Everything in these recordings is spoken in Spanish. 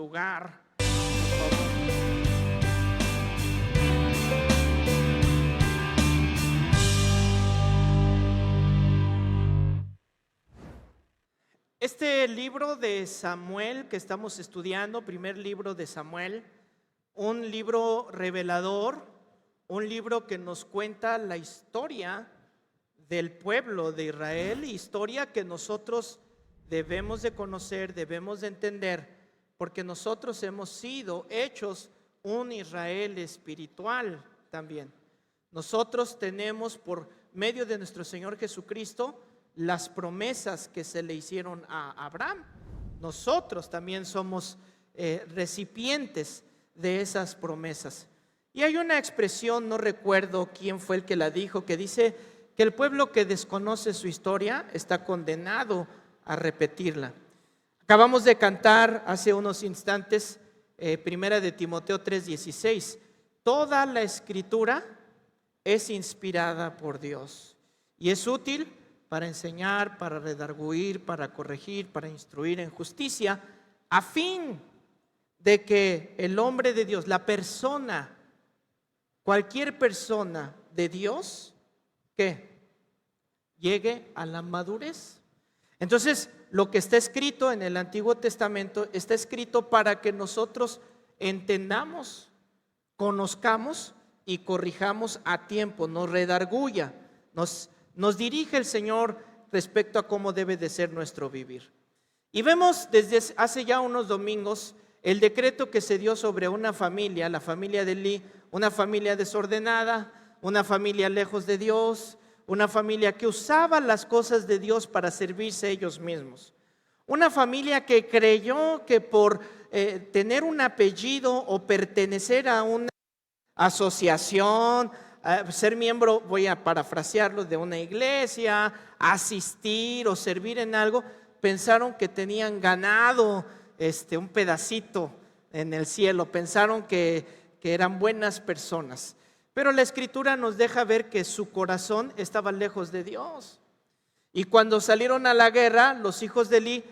lugar, por favor. Este libro de Samuel que estamos estudiando, primer libro de Samuel, un libro revelador, un libro que nos cuenta la historia del pueblo de Israel, historia que nosotros debemos de conocer, debemos de entender, porque nosotros hemos sido hechos un Israel espiritual también. Nosotros tenemos por medio de nuestro Señor Jesucristo las promesas que se le hicieron a Abraham. Nosotros también somos recipientes de esas promesas. Y hay una expresión, no recuerdo quién fue el que la dijo, que dice que el pueblo que desconoce su historia está condenado a repetirla. Acabamos de cantar hace unos instantes, primera de Timoteo 3:16. Toda la escritura es inspirada por Dios y es útil para enseñar, para redarguir, para corregir, para instruir en justicia, a fin de que el hombre de Dios, la persona, cualquier persona de Dios, que llegue a la madurez. Entonces, lo que está escrito en el Antiguo Testamento está escrito para que nosotros entendamos, conozcamos y corrijamos a tiempo, nos redarguya, nos dirige el Señor respecto a cómo debe de ser nuestro vivir. Y vemos desde hace ya unos domingos el decreto que se dio sobre una familia, la familia de Elí, una familia desordenada, una familia lejos de Dios, una familia que usaba las cosas de Dios para servirse ellos mismos. Una familia que creyó que por tener un apellido o pertenecer a una asociación, ser miembro, voy a parafrasearlo, de una iglesia, asistir o servir en algo, pensaron que tenían ganado un pedacito en el cielo, pensaron que eran buenas personas. Pero la Escritura nos deja ver que su corazón estaba lejos de Dios. Y cuando salieron a la guerra, los hijos de Elí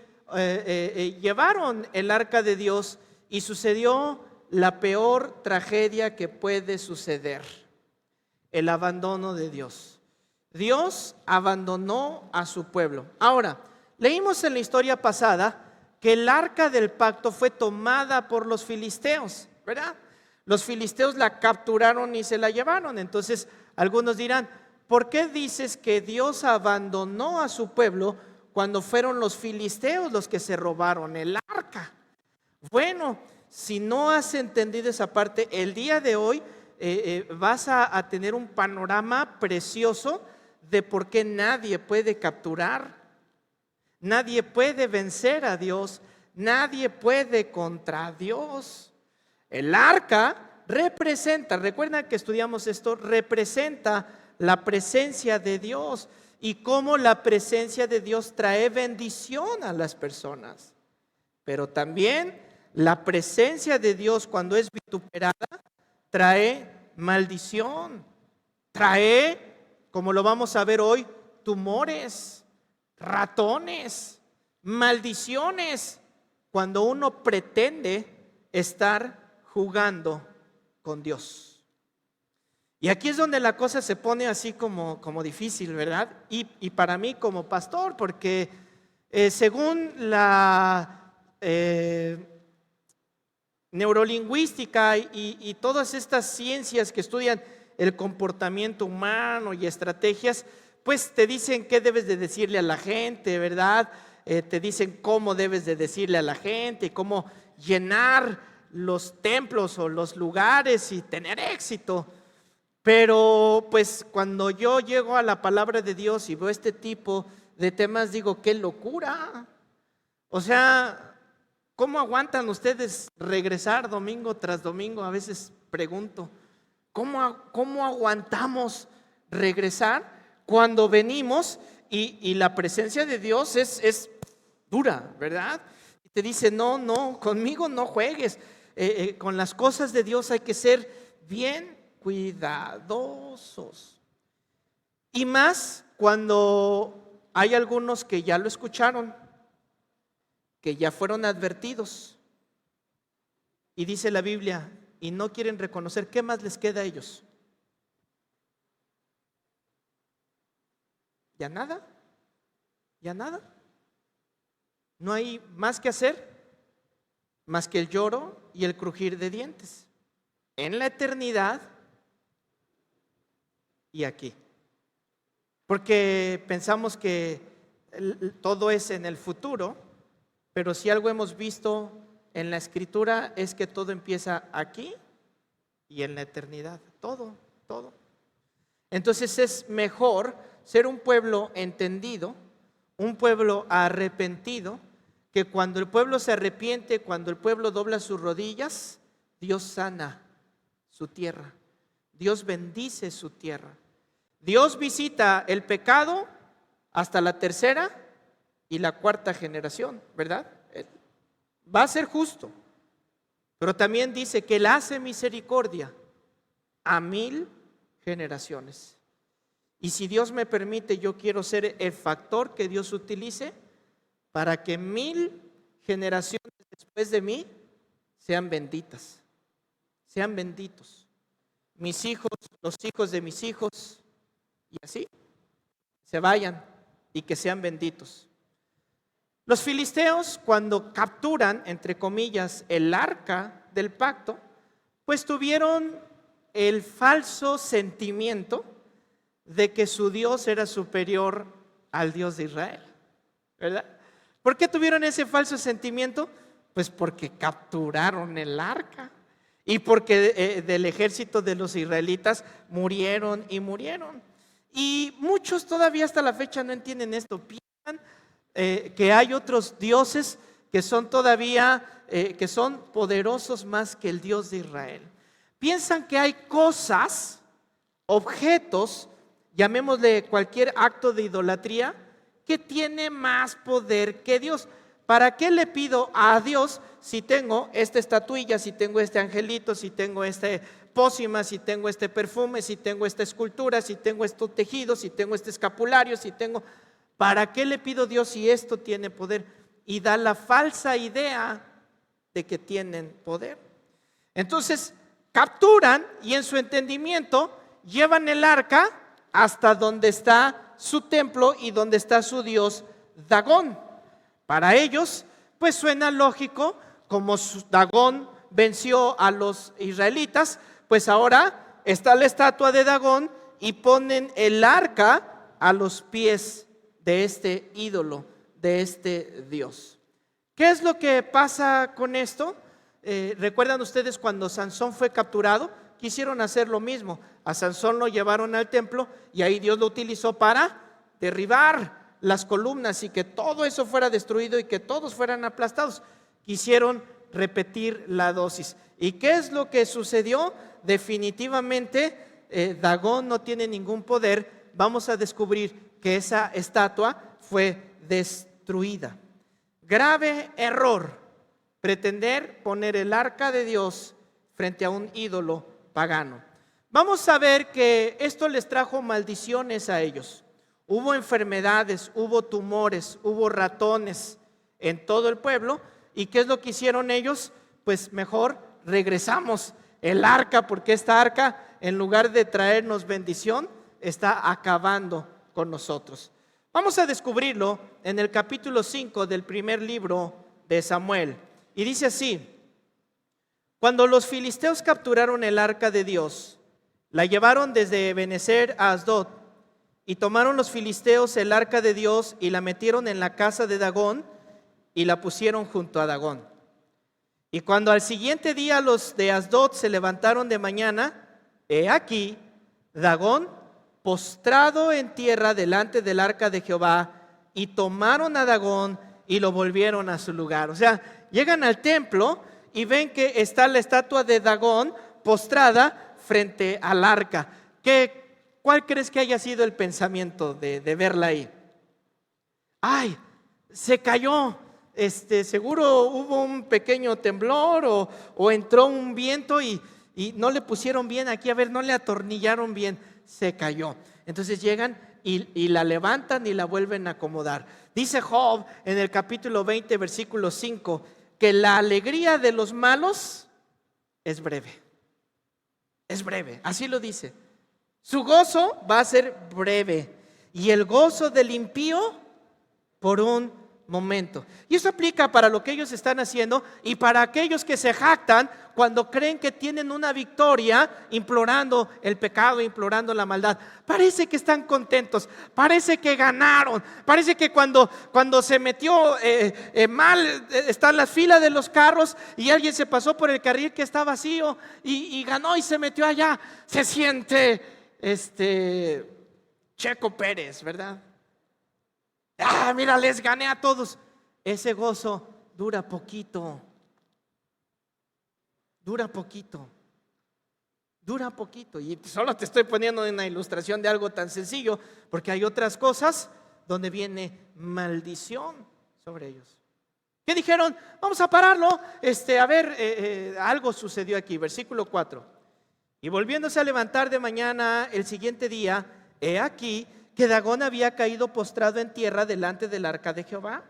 llevaron el arca de Dios y sucedió la peor tragedia que puede suceder: el abandono de Dios. Dios abandonó a su pueblo. Ahora, leímos en la historia pasada que el arca del pacto fue tomada por los filisteos, ¿verdad? Los filisteos la capturaron y se la llevaron. Entonces, algunos dirán, ¿por qué dices que Dios abandonó a su pueblo cuando fueron los filisteos los que se robaron el arca? Bueno, si no has entendido esa parte, el día de hoy vas a tener un panorama precioso de por qué nadie puede capturar, nadie puede vencer a Dios, nadie puede contra Dios. El arca representa, recuerdan que estudiamos esto, representa la presencia de Dios y cómo la presencia de Dios trae bendición a las personas. Pero también la presencia de Dios, cuando es vituperada, trae maldición, trae, como lo vamos a ver hoy, tumores, ratones, maldiciones, cuando uno pretende estar jugando con Dios. Y aquí es donde la cosa se pone así como difícil, ¿verdad? Y para mí como pastor, porque según la neurolingüística y todas estas ciencias que estudian el comportamiento humano y estrategias, pues te dicen qué debes de decirle a la gente, ¿verdad? Te dicen cómo debes de decirle a la gente, cómo llenar los templos o los lugares y tener éxito. Pero pues cuando yo llego a la palabra de Dios y veo este tipo de temas, digo, qué locura. O sea, ¿cómo aguantan ustedes regresar domingo tras domingo? A veces pregunto, ¿cómo aguantamos regresar cuando venimos y la presencia de Dios es dura, ¿verdad? Y te dice, no, conmigo no juegues. Con las cosas de Dios hay que ser bien cuidadosos. Y más cuando hay algunos que ya lo escucharon, que ya fueron advertidos. Y dice la Biblia, y no quieren reconocer, ¿qué más les queda a ellos? ¿Ya nada? ¿Ya nada? No hay más que hacer, más que el lloro y el crujir de dientes. En la eternidad y aquí. Porque pensamos que todo es en el futuro, pero si algo hemos visto en la Escritura es que todo empieza aquí y en la eternidad. Todo, todo. Entonces es mejor ser un pueblo entendido, un pueblo arrepentido, que cuando el pueblo se arrepiente, cuando el pueblo dobla sus rodillas, Dios sana su tierra, Dios bendice su tierra. Dios visita el pecado hasta la tercera y la cuarta generación, ¿verdad? Va a ser justo, pero también dice que Él hace misericordia a 1000 generaciones. Y si Dios me permite, yo quiero ser el factor que Dios utilice para que 1000 generaciones después de mí sean benditas, sean benditos. Mis hijos, los hijos de mis hijos, y así se vayan y que sean benditos. Los filisteos, cuando capturan, entre comillas, el arca del pacto, pues tuvieron el falso sentimiento de que su Dios era superior al Dios de Israel, ¿verdad? ¿Por qué tuvieron ese falso sentimiento? Pues porque capturaron el arca y porque del ejército de los israelitas murieron y murieron. Y muchos todavía hasta la fecha no entienden esto. Piensan que hay otros dioses que son todavía, que son poderosos más que el Dios de Israel. Piensan que hay cosas, objetos, llamémosle cualquier acto de idolatría, que tiene más poder que Dios. ¿Para qué le pido a Dios si tengo esta estatuilla, si tengo este angelito, si tengo este pócima, si tengo este perfume, si tengo esta escultura, si tengo estos tejidos, si tengo este escapulario, si tengo... ¿Para qué le pido a Dios si esto tiene poder? Y da la falsa idea de que tienen poder. Entonces, capturan y en su entendimiento llevan el arca hasta donde está su templo y donde está su dios Dagón. Para ellos, pues suena lógico, como Dagón venció a los israelitas, pues ahora está la estatua de Dagón y ponen el arca a los pies de este ídolo, de este Dios. ¿Qué es lo que pasa con esto? ¿Recuerdan ustedes cuando Sansón fue capturado? Quisieron hacer lo mismo. A Sansón lo llevaron al templo y ahí Dios lo utilizó para derribar las columnas y que todo eso fuera destruido y que todos fueran aplastados. Quisieron repetir la dosis. ¿Y qué es lo que sucedió? Definitivamente Dagón no tiene ningún poder. Vamos a descubrir que esa estatua fue destruida. Grave error, pretender poner el arca de Dios frente a un ídolo pagano. Vamos a ver que esto les trajo maldiciones a ellos. Hubo enfermedades, hubo tumores, hubo ratones en todo el pueblo. ¿Y qué es lo que hicieron ellos? Pues mejor regresamos el arca, porque esta arca, en lugar de traernos bendición, está acabando con nosotros. Vamos a descubrirlo en el capítulo 5 del primer libro de Samuel. Y dice así: cuando los filisteos capturaron el arca de Dios, la llevaron desde Ebenezer a Asdod, y tomaron los filisteos el arca de Dios y la metieron en la casa de Dagón y la pusieron junto a Dagón. Y cuando al siguiente día los de Asdod se levantaron de mañana, he aquí Dagón postrado en tierra delante del arca de Jehová, y tomaron a Dagón y lo volvieron a su lugar. O sea, llegan al templo y ven que está la estatua de Dagón postrada frente al arca. ¿Cuál crees que haya sido el pensamiento de verla ahí? ¡Ay! Se cayó. Seguro hubo un pequeño temblor o entró un viento y no le pusieron bien aquí, a ver, no le atornillaron bien, se cayó. Entonces llegan y la levantan y la vuelven a acomodar. Dice Job en el capítulo 20, versículo 5, que la alegría de los malos es breve. Es breve, así lo dice. Su gozo va a ser breve y el gozo del impío por un momento. Y eso aplica para lo que ellos están haciendo y para aquellos que se jactan cuando creen que tienen una victoria implorando el pecado, implorando la maldad. Parece que están contentos, parece que ganaron, parece que cuando se metió mal, están las filas de los carros y alguien se pasó por el carril que está vacío y ganó y se metió allá. Se siente Checo Pérez, ¿verdad? Mira, les gané a todos. Ese gozo dura poquito. Dura poquito. Dura poquito. Y solo te estoy poniendo una ilustración de algo tan sencillo, porque hay otras cosas donde viene maldición sobre ellos. ¿Qué dijeron? Vamos a pararlo. Algo sucedió aquí. Versículo 4. Y volviéndose a levantar de mañana el siguiente día, he aquí que Dagón había caído postrado en tierra delante del arca de Jehová,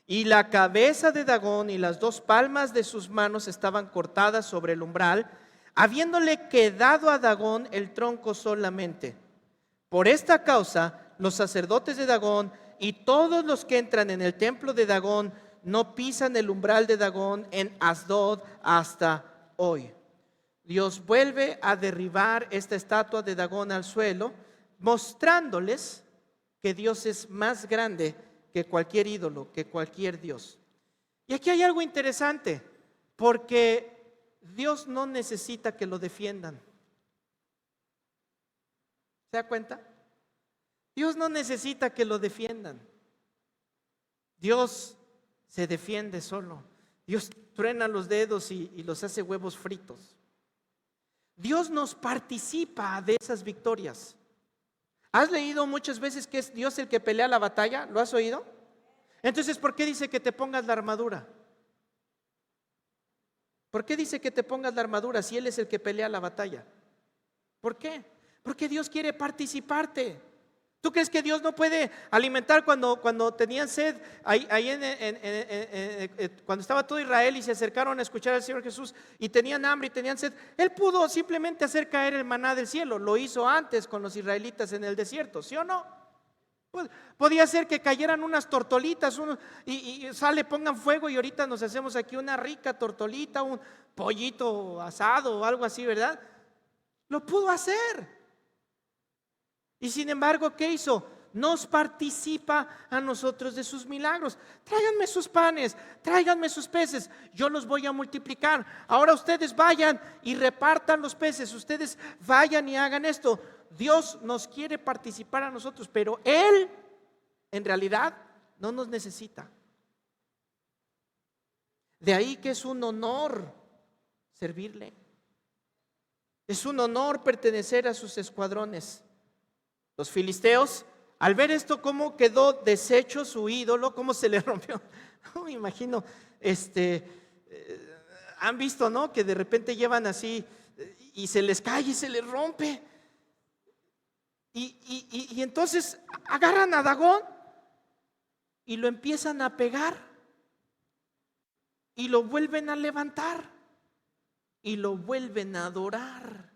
y la cabeza de Dagón y las 2 palmas de sus manos estaban cortadas sobre el umbral, habiéndole quedado a Dagón el tronco solamente. Por esta causa, los sacerdotes de Dagón y todos los que entran en el templo de Dagón no pisan el umbral de Dagón en Asdod hasta hoy. Dios vuelve a derribar esta estatua de Dagón al suelo, mostrándoles que Dios es más grande que cualquier ídolo, que cualquier Dios. Y aquí hay algo interesante, porque Dios no necesita que lo defiendan. ¿Se da cuenta? Dios no necesita que lo defiendan. Dios se defiende solo. Dios truena los dedos y los hace huevos fritos. Dios nos participa de esas victorias. ¿Has leído muchas veces que es Dios el que pelea la batalla? ¿Lo has oído? Entonces, ¿por qué dice que te pongas la armadura? ¿Por qué dice que te pongas la armadura si Él es el que pelea la batalla? ¿Por qué? Porque Dios quiere participarte. ¿Tú crees que Dios no puede alimentar cuando tenían sed? Cuando estaba todo Israel y se acercaron a escuchar al Señor Jesús y tenían hambre y tenían sed, Él pudo simplemente hacer caer el maná del cielo. Lo hizo antes con los israelitas en el desierto, ¿sí o no? Podía ser que cayeran unas tortolitas y pongan fuego y ahorita nos hacemos aquí una rica tortolita, un pollito asado o algo así, ¿verdad? Lo pudo hacer. Y sin embargo, ¿qué hizo? Nos participa a nosotros de sus milagros. Tráiganme sus panes, tráiganme sus peces, yo los voy a multiplicar. Ahora ustedes vayan y repartan los peces, ustedes vayan y hagan esto. Dios nos quiere participar a nosotros, pero Él en realidad no nos necesita. De ahí que es un honor servirle. Es un honor pertenecer a sus escuadrones. Los filisteos, al ver esto, cómo quedó deshecho su ídolo, cómo se le rompió. No me imagino, han visto, ¿no? Que de repente llevan así y se les cae y se les rompe. Y entonces agarran a Dagón y lo empiezan a pegar y lo vuelven a levantar y lo vuelven a adorar.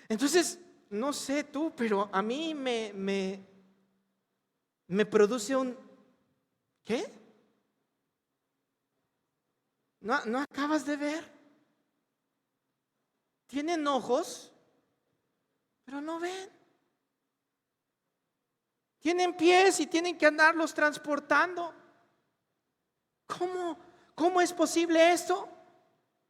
Entonces, no sé tú, pero a mí me produce un ¿qué? ¿No acabas de ver? Tienen ojos, pero no ven. Tienen pies y tienen que andarlos transportando. ¿Cómo es posible esto?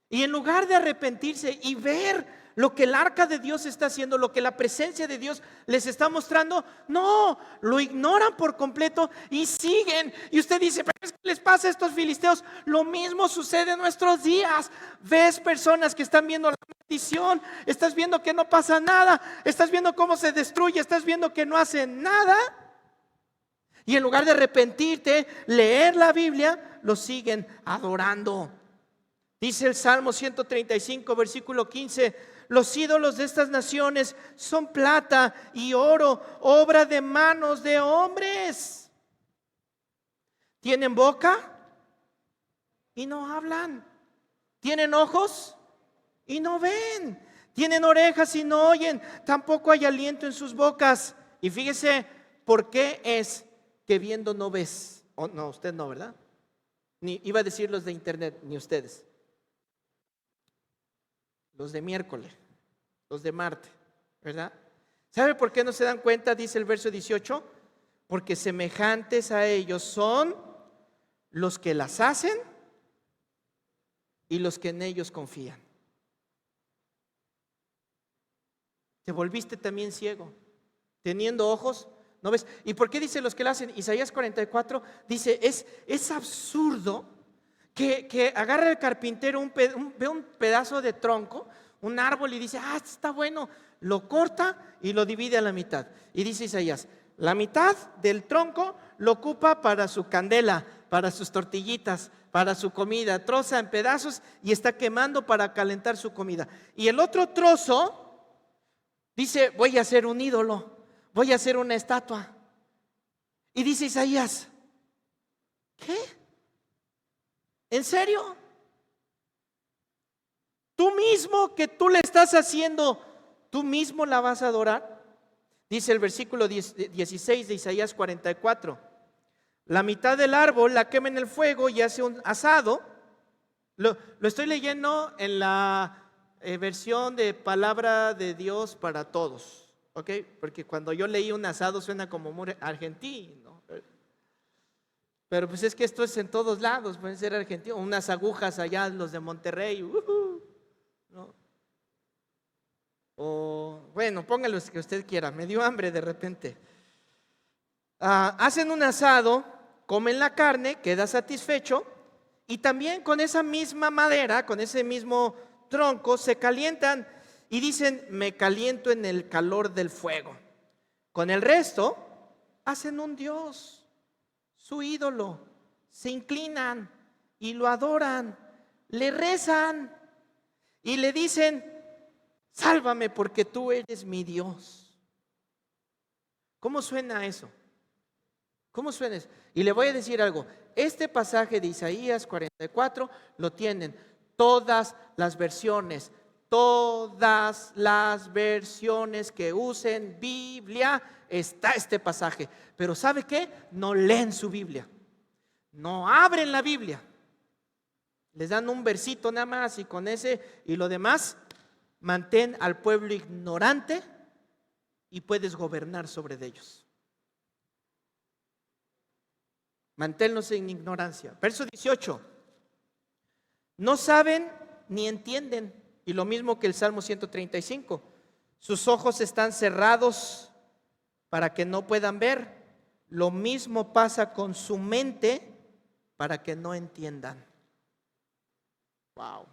Y en lugar de arrepentirse y ver lo que el arca de Dios está haciendo, lo que la presencia de Dios les está mostrando, no, lo ignoran por completo y siguen. Y usted dice, pero ¿qué les pasa a estos filisteos? Lo mismo sucede en nuestros días. Ves personas que están viendo la maldición, estás viendo que no pasa nada, estás viendo cómo se destruye, estás viendo que no hacen nada. Y en lugar de arrepentirte, leer la Biblia, lo siguen adorando. Dice el Salmo 135, versículo 15, los ídolos de estas naciones son plata y oro, obra de manos de hombres. Tienen boca y no hablan. Tienen ojos y no ven. Tienen orejas y no oyen. Tampoco hay aliento en sus bocas. Y fíjese por qué es que viendo no ves. Oh, no, usted no, ¿verdad? Ni iba a decir los de internet, ni ustedes. Los de miércoles, los de Marte, ¿verdad? ¿Sabe por qué no se dan cuenta? Dice el verso 18. Porque semejantes a ellos son los que las hacen y los que en ellos confían. Te volviste también ciego, teniendo ojos, ¿no ves? ¿Y por qué dice los que la hacen? Isaías 44 dice, es absurdo que agarre el carpintero, ve un pedazo de tronco, un árbol y dice, está bueno, lo corta y lo divide a la mitad. Y dice Isaías, la mitad del tronco lo ocupa para su candela, para sus tortillitas, para su comida, troza en pedazos y está quemando para calentar su comida. Y el otro trozo dice, voy a hacer un ídolo, voy a hacer una estatua. Y dice Isaías, ¿qué? ¿En serio? Tú mismo que tú le estás haciendo, tú mismo la vas a adorar. Dice el versículo 16 de Isaías 44. La mitad del árbol la quema en el fuego y hace un asado. Lo estoy leyendo en la versión de Palabra de Dios para Todos, ¿ok? Porque cuando yo leí un asado suena como muy argentino. Pero pues es que esto es en todos lados, pueden ser argentinos. Unas agujas allá, los de Monterrey, ¿no? O bueno, póngalo que usted quiera, me dio hambre de repente. Hacen un asado, comen la carne, queda satisfecho y también con esa misma madera, con ese mismo tronco, se calientan y dicen, me caliento en el calor del fuego. Con el resto, hacen un dios, su ídolo, se inclinan y lo adoran, le rezan y le dicen, sálvame porque tú eres mi Dios. ¿Cómo suena eso? ¿Cómo suena eso? Y le voy a decir algo. Este pasaje de Isaías 44 lo tienen todas las versiones que usen Biblia, está este pasaje. Pero ¿sabe qué? No leen su Biblia. No abren la Biblia. Les dan un versito nada más y con ese y lo demás mantén al pueblo ignorante y puedes gobernar sobre ellos. Manténlos en ignorancia. Verso 18. No saben ni entienden. Y lo mismo que el Salmo 135. Sus ojos están cerrados para que no puedan ver. Lo mismo pasa con su mente para que no entiendan. Wow.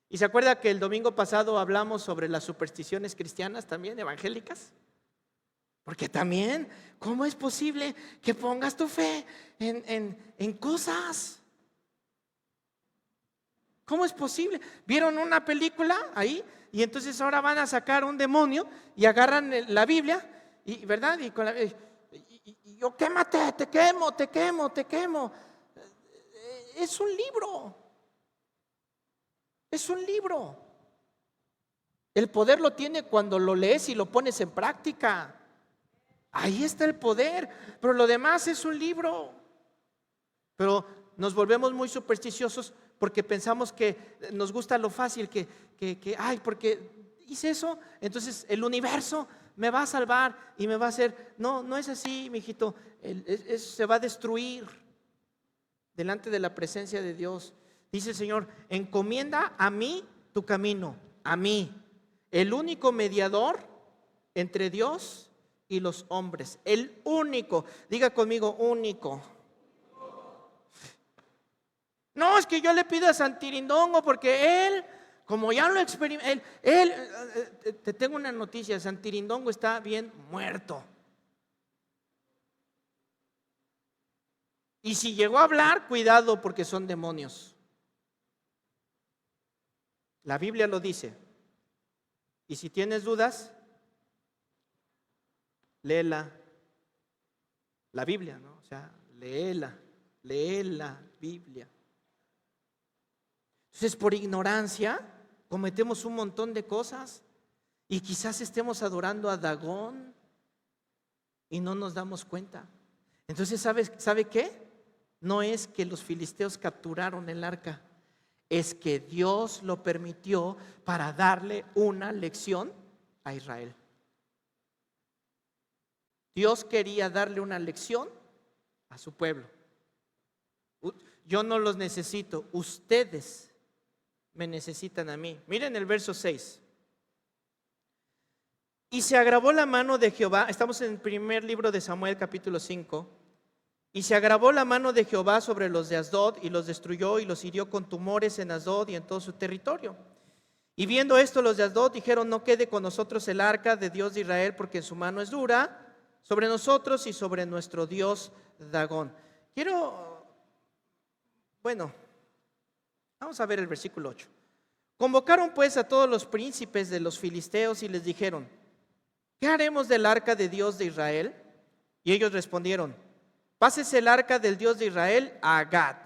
¿Y se acuerda que el domingo pasado hablamos sobre las supersticiones cristianas también, evangélicas? Porque también, ¿cómo es posible que pongas tu fe en cosas? ¿Cómo es posible? ¿Vieron una película ahí? Y entonces ahora van a sacar un demonio y agarran la Biblia, y, ¿verdad? Y yo, quémate, te quemo, te quemo, te quemo. Es un libro. Es un libro. El poder lo tiene cuando lo lees y lo pones en práctica. Ahí está el poder, pero lo demás es un libro. Pero nos volvemos muy supersticiosos porque pensamos que nos gusta lo fácil, porque hice eso, entonces el universo me va a salvar y me va a hacer. No, no es así, mijito. Se va a destruir delante de la presencia de Dios. Dice el Señor, encomienda a mí tu camino, a mí, el único mediador entre Dios y los hombres, el único. Diga conmigo, único. No, es que yo le pido a Santirindongo porque él, como ya lo experimentó, te tengo una noticia, Santirindongo está bien muerto. Y si llegó a hablar, cuidado porque son demonios. La Biblia lo dice. Y si tienes dudas, léela. La Biblia, ¿no? O sea, léela, lee la Biblia. Entonces, por ignorancia, cometemos un montón de cosas y quizás estemos adorando a Dagón y no nos damos cuenta. Entonces, ¿sabe qué? No es que los filisteos capturaron el arca, es que Dios lo permitió para darle una lección a Israel. Dios quería darle una lección a su pueblo. Yo no los necesito, ustedes me necesitan a mí. Miren el verso 6. Y se agravó la mano de Jehová, estamos en el primer libro de Samuel, capítulo 5. Y se agravó la mano de Jehová sobre los de Asdod y los destruyó y los hirió con tumores en Asdod y en todo su territorio. Y viendo esto, los de Asdod dijeron: no quede con nosotros el arca de Dios de Israel, porque en su mano es dura sobre nosotros y sobre nuestro Dios Dagón. Vamos a ver el versículo 8. Convocaron pues a todos los príncipes de los filisteos y les dijeron: ¿qué haremos del arca de Dios de Israel? Y ellos respondieron: pásese el arca del Dios de Israel a Gad.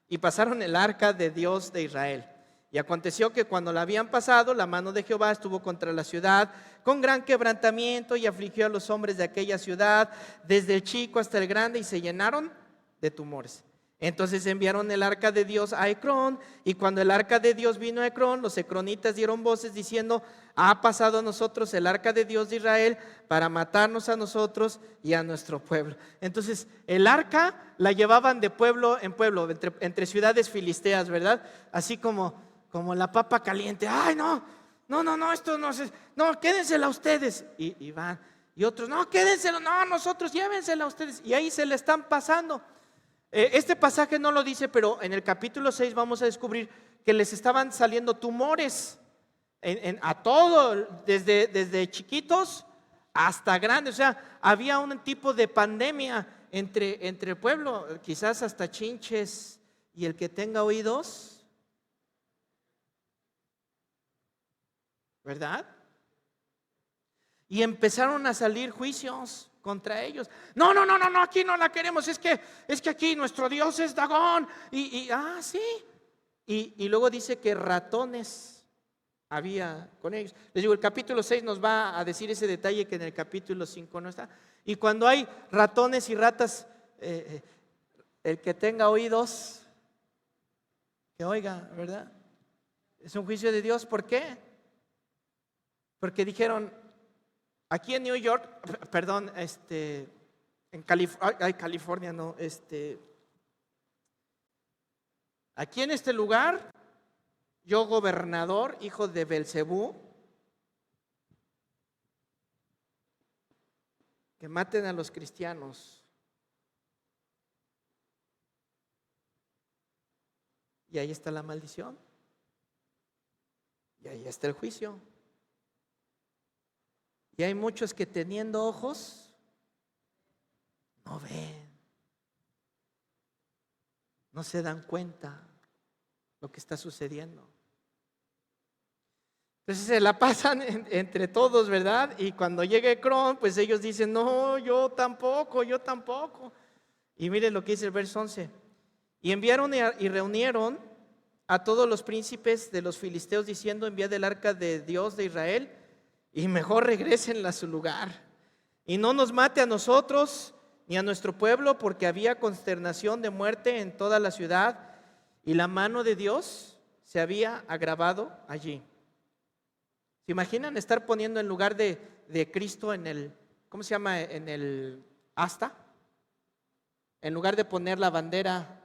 Y pasaron el arca de Dios de Israel. Y aconteció que cuando la habían pasado, la mano de Jehová estuvo contra la ciudad con gran quebrantamiento y afligió a los hombres de aquella ciudad, desde el chico hasta el grande, y se llenaron de tumores. Entonces enviaron el arca de Dios a Ecrón, y cuando el arca de Dios vino a Ecrón, los ecronitas dieron voces diciendo: ha pasado a nosotros el arca de Dios de Israel para matarnos a nosotros y a nuestro pueblo. Entonces el arca la llevaban de pueblo en pueblo, entre ciudades filisteas, ¿verdad? Así como la papa caliente. Ay, no, esto no es, no, quédensela ustedes. Y van, y otros: no, quédensela, no, nosotros llévensela ustedes. Y ahí se le están pasando. Este pasaje no lo dice, pero en el capítulo 6 vamos a descubrir que les estaban saliendo tumores a todo, desde chiquitos hasta grandes. O sea, había un tipo de pandemia entre el pueblo, quizás hasta chinches. Y el que tenga oídos, ¿verdad? Y empezaron a salir juicios contra ellos. No, aquí no la queremos, es que aquí nuestro Dios es Dagón. Sí. Y luego dice que ratones había con ellos. Les digo, el capítulo 6 nos va a decir ese detalle que en el capítulo 5 no está. Y cuando hay ratones y ratas, el que tenga oídos, que oiga, ¿verdad? Es un juicio de Dios. ¿Por qué? Porque dijeron: aquí en New York, perdón, en California, no, aquí en este lugar, yo, gobernador, hijo de Belcebú, que maten a los cristianos. Y ahí está la maldición. Y ahí está el juicio. Y hay muchos que teniendo ojos no ven, no se dan cuenta lo que está sucediendo. Entonces se la pasan entre todos, ¿verdad? Y cuando llega Ecrón, pues ellos dicen: no, yo tampoco. Y miren lo que dice el verso 11. Y enviaron y reunieron a todos los príncipes de los filisteos diciendo: enviad el arca de Dios de Israel y mejor regresen a su lugar, y no nos mate a nosotros ni a nuestro pueblo, porque había consternación de muerte en toda la ciudad, y la mano de Dios se había agravado allí. ¿Se imaginan estar poniendo en lugar de Cristo en el, ¿cómo se llama? En el asta. En lugar de poner la bandera: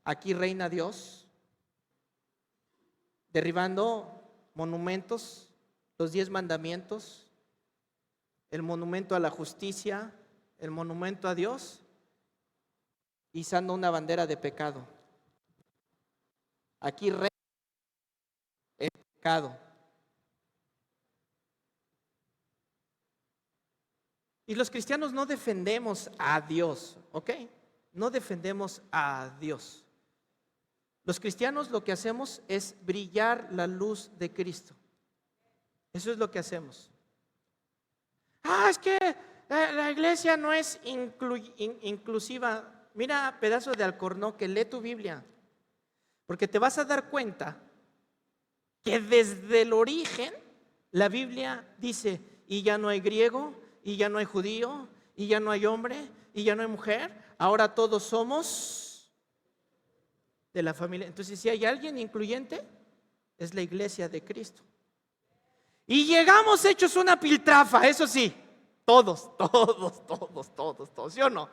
aquí reina Dios, derribando monumentos, los 10 mandamientos, el monumento a la justicia, el monumento a Dios, izando una bandera de pecado? Aquí reina el pecado. Y los cristianos no defendemos a Dios, ¿ok? No defendemos a Dios. Los cristianos lo que hacemos es brillar la luz de Cristo. Eso es lo que hacemos. Es que la iglesia no es inclusiva. Mira, pedazo de alcornoque, lee tu Biblia, porque te vas a dar cuenta que desde el origen la Biblia dice, y ya no hay griego, y ya no hay judío, y ya no hay hombre, y ya no hay mujer, ahora todos somos de la familia. Entonces, si hay alguien incluyente, es la iglesia de Cristo. Y llegamos hechos una piltrafa, eso sí, todos, ¿sí o no?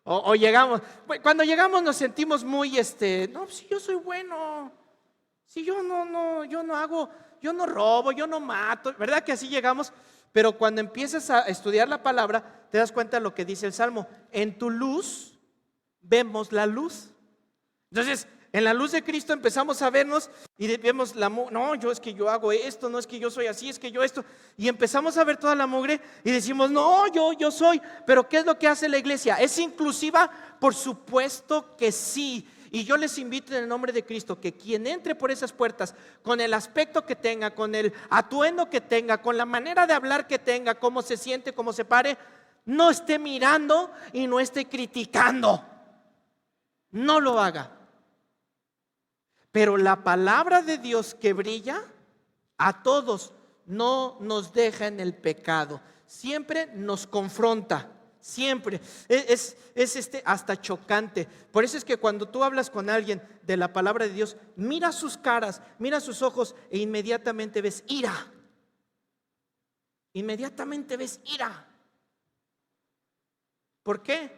O llegamos, cuando llegamos nos sentimos muy, no, si yo soy bueno, si yo no hago, yo no robo, yo no mato, ¿verdad que así llegamos? Pero cuando empiezas a estudiar la palabra, te das cuenta de lo que dice el Salmo, en tu luz vemos la luz. Entonces, en la luz de Cristo empezamos a vernos y vemos no, yo es que yo hago esto, no es que yo soy así, es que yo esto. Y empezamos a ver toda la mugre y decimos, no, yo soy. Pero ¿qué es lo que hace la iglesia? ¿Es inclusiva? Por supuesto que sí. Y yo les invito en el nombre de Cristo que quien entre por esas puertas con el aspecto que tenga, con el atuendo que tenga, con la manera de hablar que tenga, cómo se siente, cómo se pare, no esté mirando y no esté criticando. No lo haga. Pero la palabra de Dios que brilla a todos no nos deja en el pecado. Siempre nos confronta. Siempre. Es hasta chocante. Por eso es que cuando tú hablas con alguien de la palabra de Dios, mira sus caras, mira sus ojos e inmediatamente ves ira. Inmediatamente ves ira. ¿Por qué?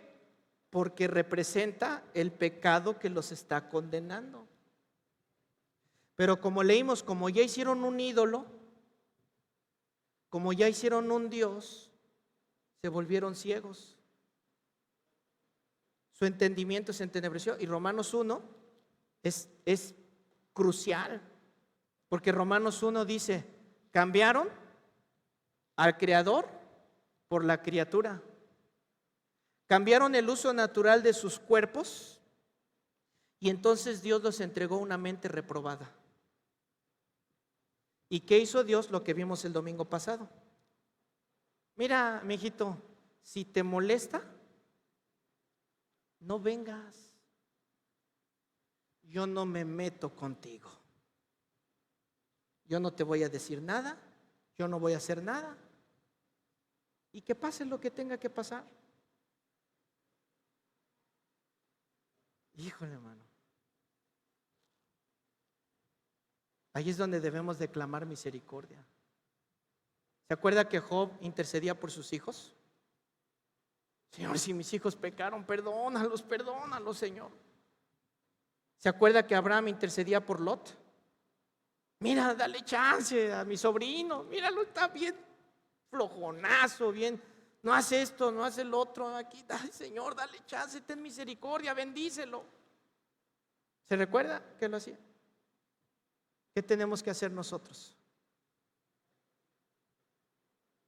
Porque representa el pecado que los está condenando. Pero como leímos, como ya hicieron un ídolo, como ya hicieron un Dios, se volvieron ciegos. Su entendimiento se entenebreció. Y Romanos 1 es crucial, porque Romanos 1 dice, cambiaron al Creador por la criatura. Cambiaron el uso natural de sus cuerpos y entonces Dios los entregó una mente reprobada. ¿Y qué hizo Dios? Lo que vimos el domingo pasado. Mira, mijito, si te molesta, no vengas. Yo no me meto contigo. Yo no te voy a decir nada, yo no voy a hacer nada. Y que pase lo que tenga que pasar. Híjole, hermano. Ahí es donde debemos de clamar misericordia. ¿Se acuerda que Job intercedía por sus hijos? Señor, si mis hijos pecaron, perdónalos, Señor. ¿Se acuerda que Abraham intercedía por Lot? Mira, dale chance a mi sobrino, míralo, está bien flojonazo, bien, no hace esto, no hace el otro, aquí, ay, Señor, dale chance, ten misericordia, bendícelo. ¿Se recuerda que lo hacía? ¿Qué tenemos que hacer nosotros?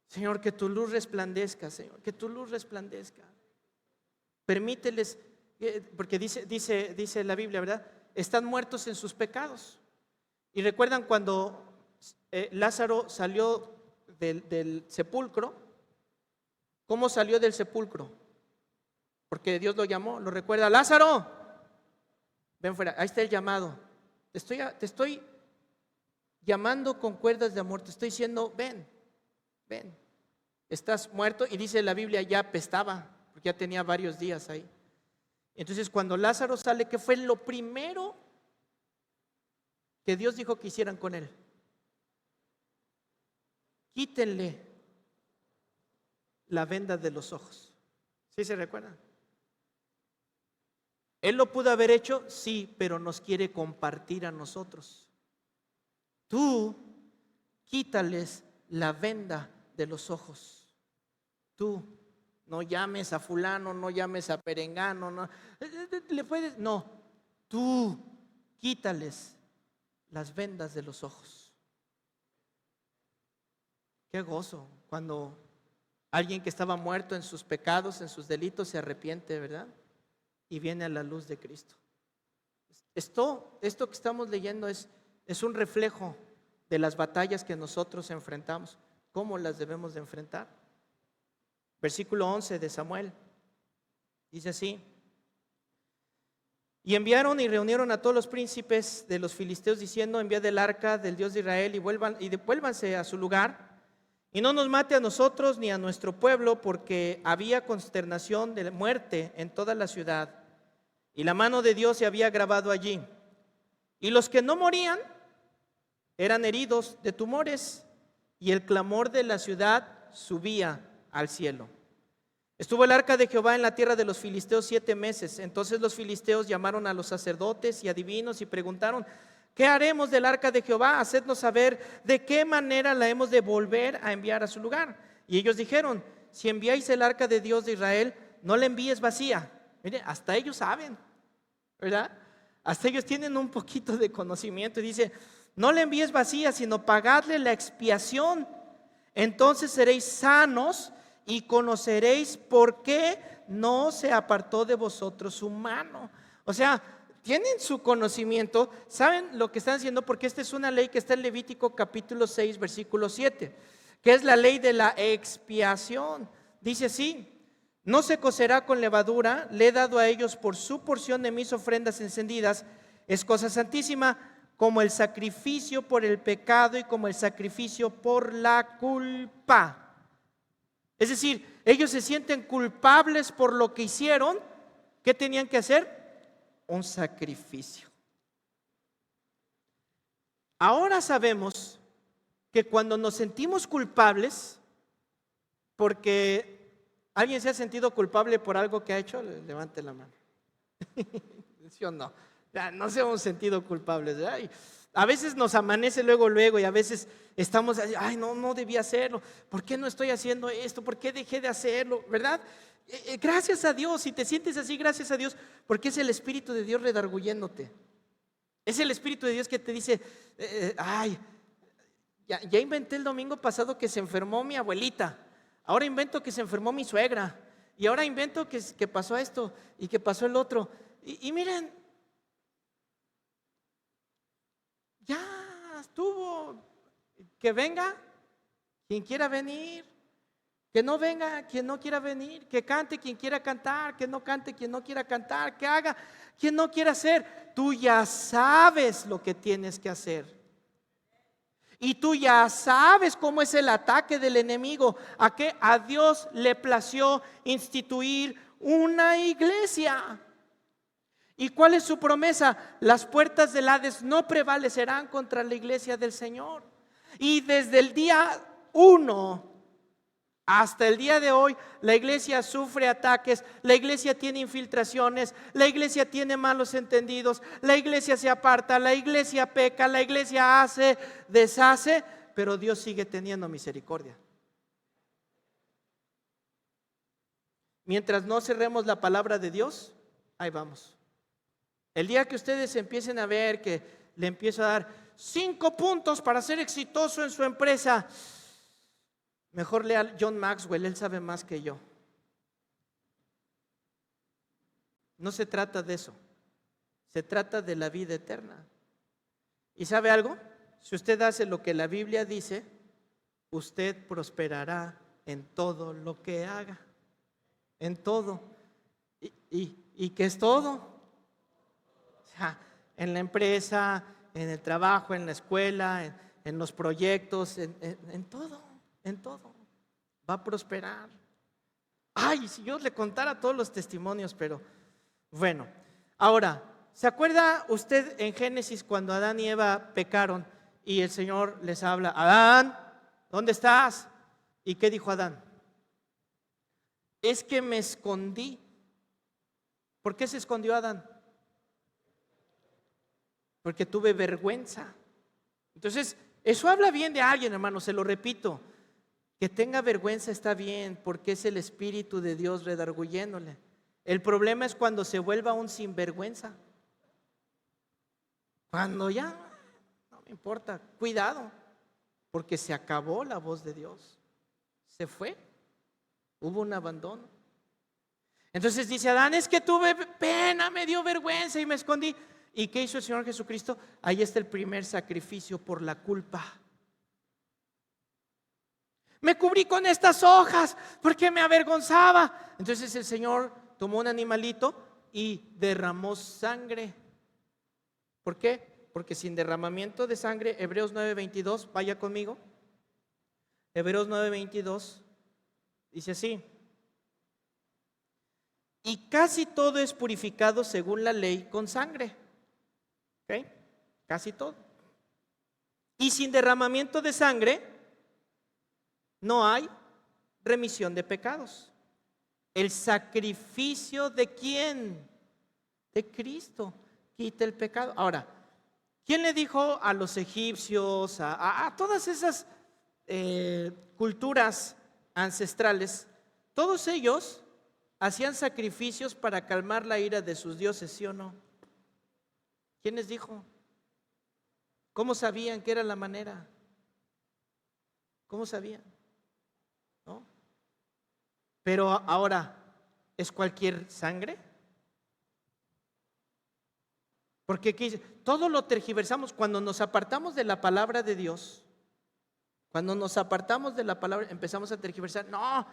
Señor, que tu luz resplandezca, Señor, que tu luz resplandezca. Permíteles, porque dice la Biblia, ¿verdad? Están muertos en sus pecados. Y recuerdan cuando Lázaro salió del sepulcro. ¿Cómo salió del sepulcro? Porque Dios lo llamó, lo recuerda. Lázaro, ven fuera, ahí está el llamado. Te estoy llamando con cuerdas de amor, te estoy diciendo, ven, estás muerto. Y dice la Biblia, ya apestaba, porque ya tenía varios días ahí. Entonces cuando Lázaro sale, ¿qué fue lo primero que Dios dijo que hicieran con él? Quítenle la venda de los ojos. ¿Sí se recuerdan? Él lo pudo haber hecho, sí, pero nos quiere compartir a nosotros. Tú quítales la venda de los ojos. Tú no llames a fulano, no llames a perengano, no, tú quítales las vendas de los ojos. Qué gozo cuando alguien que estaba muerto en sus pecados, en sus delitos, se arrepiente, ¿verdad? Y viene a la luz de Cristo. Esto que estamos leyendo es un reflejo de las batallas que nosotros enfrentamos. ¿Cómo las debemos de enfrentar? Versículo 11 de Samuel dice así: Y enviaron y reunieron a todos los príncipes de los filisteos diciendo: enviad el arca del Dios de Israel y vuélvanse a su lugar, y no nos mate a nosotros ni a nuestro pueblo, porque había consternación de muerte en toda la ciudad, y la mano de Dios se había agravado allí. Y los que no morían eran heridos de tumores, y el clamor de la ciudad subía al cielo. Estuvo el arca de Jehová en la tierra de los filisteos 7 meses. Entonces los filisteos llamaron a los sacerdotes y adivinos y preguntaron: ¿qué haremos del arca de Jehová? Hacednos saber de qué manera la hemos de volver a enviar a su lugar. Y ellos dijeron: si enviáis el arca de Dios de Israel, no la envíes vacía. Mire, hasta ellos saben, ¿verdad? Hasta ellos tienen un poquito de conocimiento. Y dice: no la envíes vacía, sino pagadle la expiación. Entonces seréis sanos y conoceréis por qué no se apartó de vosotros su mano. O sea, tienen su conocimiento, saben lo que están haciendo, porque esta es una ley que está en Levítico capítulo 6, versículo 7, que es la ley de la expiación. Dice así: no se cocerá con levadura, le he dado a ellos por su porción de mis ofrendas encendidas. Es cosa santísima, como el sacrificio por el pecado y como el sacrificio por la culpa. Es decir, ellos se sienten culpables por lo que hicieron. ¿Qué tenían que hacer? Un sacrificio. Ahora sabemos que cuando nos sentimos culpables, porque ¿alguien se ha sentido culpable por algo que ha hecho? Levante la mano. ¿Sí o no? Ya, no se hemos sentido culpables. Ay, a veces nos amanece luego y a veces estamos así: ay, no debía hacerlo. ¿Por qué no estoy haciendo esto? ¿Por qué dejé de hacerlo? ¿Verdad? Gracias a Dios. Si te sientes así, gracias a Dios, porque es el Espíritu de Dios redarguyéndote. Es el Espíritu de Dios que te dice: ay, ya inventé el domingo pasado que se enfermó mi abuelita. Ahora invento que se enfermó mi suegra. Y ahora invento que pasó esto y que pasó el otro. Y miren, ya estuvo. Que venga quien quiera venir, que no venga quien no quiera venir, que cante quien quiera cantar, que no cante quien no quiera cantar, que haga quien no quiera hacer. Tú ya sabes lo que tienes que hacer. Y tú ya sabes cómo es el ataque del enemigo. ¿A qué? A Dios le plació instituir una iglesia. ¿Y cuál es su promesa? Las puertas del Hades no prevalecerán contra la iglesia del Señor. Y desde el día 1 hasta el día de hoy, la iglesia sufre ataques, la iglesia tiene infiltraciones, la iglesia tiene malos entendidos, la iglesia se aparta, la iglesia peca, la iglesia hace, deshace, pero Dios sigue teniendo misericordia. Mientras no cerremos la palabra de Dios, ahí vamos. El día que ustedes empiecen a ver que le empiezo a dar 5 puntos para ser exitoso en su empresa, mejor lea a John Maxwell, él sabe más que yo. No se trata de eso, se trata de la vida eterna. ¿Y sabe algo? Si usted hace lo que la Biblia dice, usted prosperará en todo lo que haga, en todo. ¿Y qué es todo? O sea, en la empresa, en el trabajo, en la escuela, en los proyectos, en todo, en todo. Va a prosperar. Ay, si yo le contara todos los testimonios, pero bueno. Ahora, ¿se acuerda usted en Génesis cuando Adán y Eva pecaron y el Señor les habla? Adán, ¿dónde estás? ¿Y qué dijo Adán? Es que me escondí. ¿Por qué se escondió Adán? Porque tuve vergüenza. Entonces, eso habla bien de alguien, hermano, se lo repito. Que tenga vergüenza está bien, porque es el Espíritu de Dios redarguyéndole. El problema es cuando se vuelva un sinvergüenza. Cuando ya, no me importa, cuidado, porque se acabó la voz de Dios. Se fue, hubo un abandono. Entonces dice Adán: es que tuve pena, me dio vergüenza y me escondí. ¿Y qué hizo el Señor Jesucristo? Ahí está el primer sacrificio por la culpa. Me cubrí con estas hojas porque me avergonzaba. Entonces el Señor tomó un animalito y derramó sangre. ¿Por qué? Porque sin derramamiento de sangre, Hebreos 9:22, vaya conmigo. Hebreos 9:22 dice así: y casi todo es purificado según la ley con sangre. ¿Ok? Casi todo. Y sin derramamiento de sangre no hay remisión de pecados. El sacrificio ¿de quién? De Cristo quita el pecado. Ahora, ¿quién le dijo a los egipcios, a todas esas culturas ancestrales? Todos ellos hacían sacrificios para calmar la ira de sus dioses, ¿sí o no? ¿Quién les dijo? ¿Cómo sabían que era la manera? ¿Cómo sabían? ¿No? Pero ahora, ¿es cualquier sangre? Porque aquí todo lo tergiversamos cuando nos apartamos de la palabra de Dios. Cuando nos apartamos de la palabra, empezamos a tergiversar. No,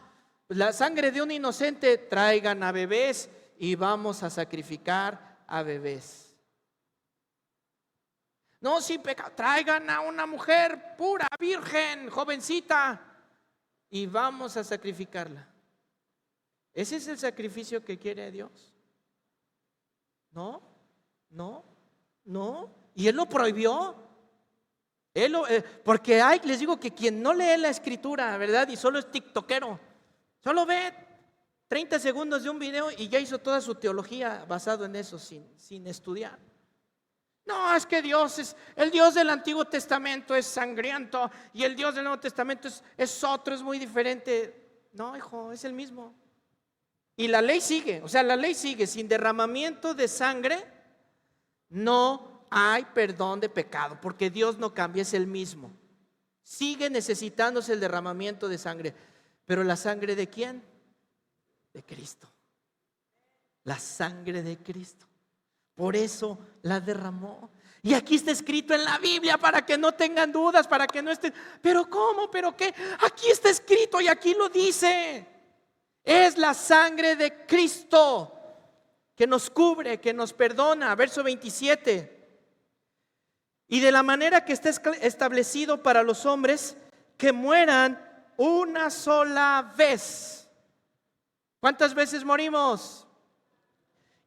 la sangre de un inocente, traigan a bebés y vamos a sacrificar a bebés. No, sin pecado, traigan a una mujer pura, virgen, jovencita y vamos a sacrificarla. ¿Ese es el sacrificio que quiere Dios? No, no, no. Y Él lo prohibió. Porque les digo que quien no lee la escritura, ¿verdad? Y solo es tiktokero, solo ve 30 segundos de un video y ya hizo toda su teología basado en eso, sin estudiar. No, es que el Dios del Antiguo Testamento es sangriento y el Dios del Nuevo Testamento es otro, es muy diferente. No, hijo, es el mismo. Y la ley sigue, o sea, la ley sigue. Sin derramamiento de sangre no hay perdón de pecado, porque Dios no cambia, es el mismo. Sigue necesitándose el derramamiento de sangre. Pero ¿la sangre de quién? De Cristo. La sangre de Cristo. Por eso la derramó. Y aquí está escrito en la Biblia para que no tengan dudas, para que no estén. ¿Pero cómo? ¿Pero qué? Aquí está escrito y aquí lo dice. Es la sangre de Cristo que nos cubre, que nos perdona. Verso 27. Y de la manera que está establecido para los hombres que mueran una sola vez. ¿Cuántas veces morimos?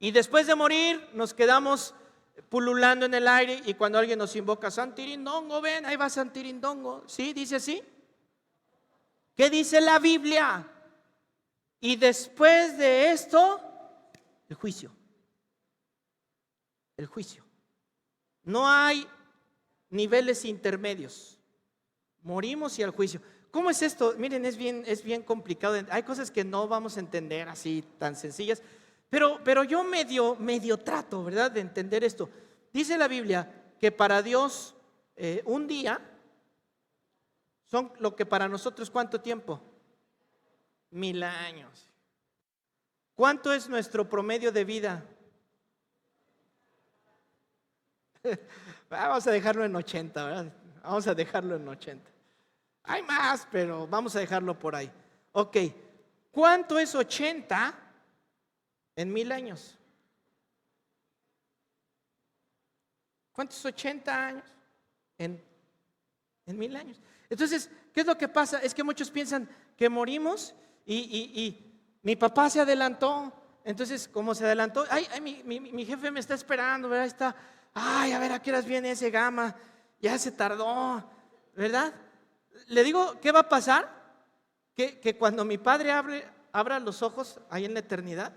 Y después de morir nos quedamos pululando en el aire y cuando alguien nos invoca, Santirindongo, ven, ahí va Santirindongo. ¿Sí? ¿Dice así? ¿Qué dice la Biblia? Y después de esto, el juicio. El juicio. No hay niveles intermedios. Morimos y al juicio. ¿Cómo es esto? Miren, es bien complicado. Hay cosas que no vamos a entender así tan sencillas. Pero yo medio trato, ¿verdad?, de entender esto. Dice la Biblia que para Dios un día son lo que para nosotros, ¿cuánto tiempo? 1000 años. ¿Cuánto es nuestro promedio de vida? Vamos a dejarlo en 80, ¿verdad? Vamos a dejarlo en 80. Hay más, pero vamos a dejarlo por ahí. Ok, ¿cuánto es 80 en 1000 años? ¿Cuánto es 80 años en 1000 años? Entonces, ¿qué es lo que pasa? Es que muchos piensan que morimos y mi papá se adelantó. Entonces, como se adelantó, mi jefe me está esperando, ¿verdad? Está, a ver a qué horas viene ese gama, ya se tardó, ¿verdad? Le digo, ¿qué va a pasar? Que cuando mi padre abra los ojos ahí en la eternidad,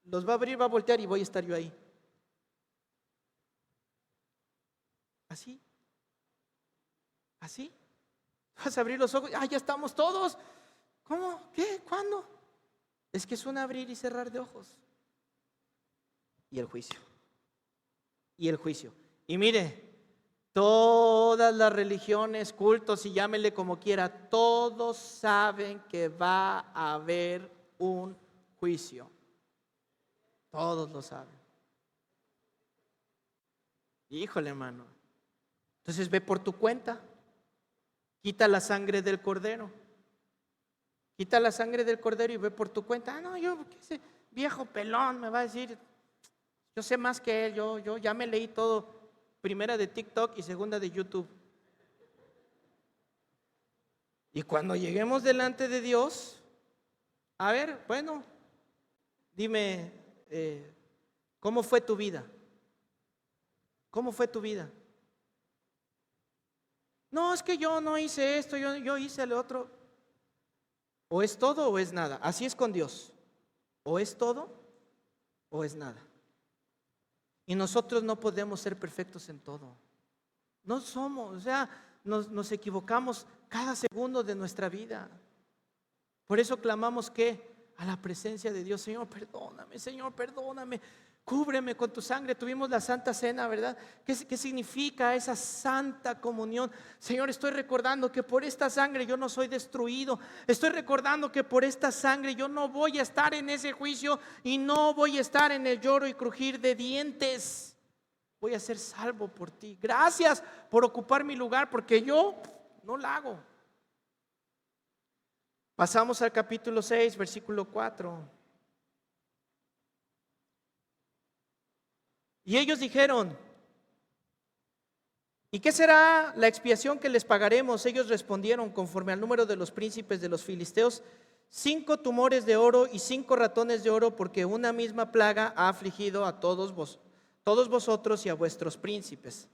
los va a abrir, va a voltear y voy a estar yo ahí. Así. Así. Vas a abrir los ojos, ya estamos todos. ¿Cómo? ¿Qué? ¿Cuándo? Es que es un abrir y cerrar de ojos. Y el juicio. Y el juicio. Y mire, todas las religiones, cultos y llámele como quiera, todos saben que va a haber un juicio. Todos lo saben. Híjole, hermano. Entonces ve por tu cuenta. Quita la sangre del cordero. Quita la sangre del cordero y ve por tu cuenta. No, yo qué sé. viejo pelón, me va a decir, yo sé más que él, yo ya me leí todo, primera de TikTok y segunda de YouTube. Y cuando lleguemos delante de Dios, a ver, bueno, dime, ¿cómo fue tu vida? ¿Cómo fue tu vida? No, es que yo no hice esto, yo hice lo otro. O es todo o es nada. Así es con Dios. O es todo o es nada. Y nosotros no podemos ser perfectos en todo. No somos, o sea, nos equivocamos cada segundo de nuestra vida. Por eso clamamos que a la presencia de Dios, Señor, perdóname, cúbreme con tu sangre. Tuvimos la Santa Cena, ¿verdad? ¿Qué significa esa santa comunión? Señor, estoy recordando que por esta sangre yo no soy destruido. Estoy recordando que por esta sangre yo no voy a estar en ese juicio y no voy a estar en el lloro y crujir de dientes. Voy a ser salvo por ti. Gracias por ocupar mi lugar, porque yo no la hago. Pasamos al capítulo 6, versículo 4. Y ellos dijeron: ¿y qué será la expiación que les pagaremos? Ellos respondieron: conforme al número de los príncipes de los filisteos, 5 tumores de oro y 5 ratones de oro, porque una misma plaga ha afligido a todos vosotros y a vuestros príncipes.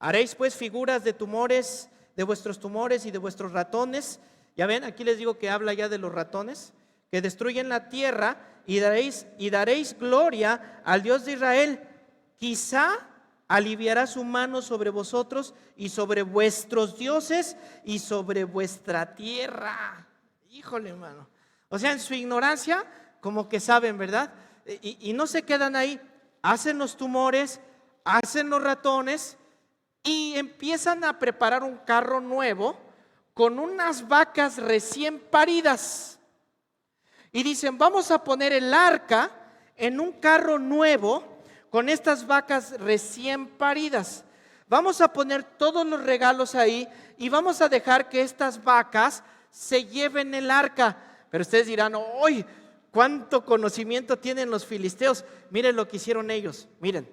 Haréis pues figuras de tumores, de vuestros tumores y de vuestros ratones. Ya ven, aquí les digo que habla ya de los ratones, que destruyen la tierra, y daréis gloria al Dios de Israel. Quizá aliviará su mano sobre vosotros y sobre vuestros dioses y sobre vuestra tierra. Híjole, hermano. O sea, en su ignorancia, como que saben, ¿verdad? Y no se quedan ahí. Hacen los tumores, hacen los ratones y empiezan a preparar un carro nuevo con unas vacas recién paridas. Y dicen: vamos a poner el arca en un carro nuevo con estas vacas recién paridas. Vamos a poner todos los regalos ahí y vamos a dejar que estas vacas se lleven el arca. Pero ustedes dirán: ¡ay! ¿Cuánto conocimiento tienen los filisteos? Miren lo que hicieron ellos. Miren,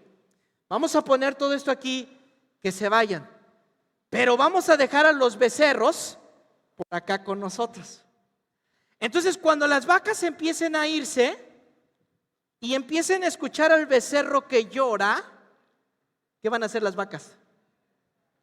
vamos a poner todo esto aquí, que se vayan, pero vamos a dejar a los becerros por acá con nosotros. Entonces, cuando las vacas empiecen a irse y empiecen a escuchar al becerro que llora, ¿qué van a hacer las vacas?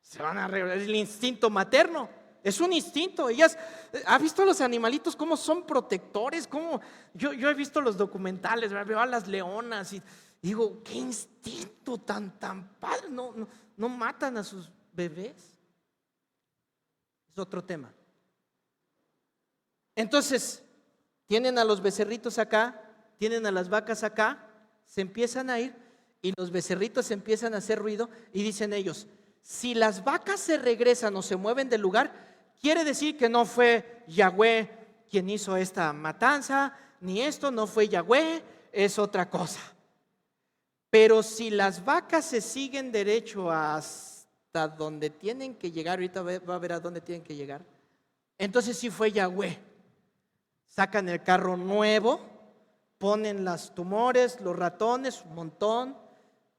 Se van a revelar. El instinto materno. Es un instinto. Ellas, ¿ha visto los animalitos cómo son protectores? ¿Cómo? Yo he visto los documentales, veo a las leonas y digo: qué instinto tan padre. No matan a sus bebés. Es otro tema. Entonces, tienen a los becerritos acá, tienen a las vacas acá, se empiezan a ir y los becerritos empiezan a hacer ruido y dicen ellos: si las vacas se regresan o se mueven del lugar, quiere decir que no fue Yahweh quien hizo esta matanza, ni esto, no fue Yahweh, es otra cosa. Pero si las vacas se siguen derecho hasta donde tienen que llegar, ahorita va a ver a dónde tienen que llegar, entonces sí fue Yahweh. Sacan el carro nuevo, ponen los tumores, los ratones, un montón,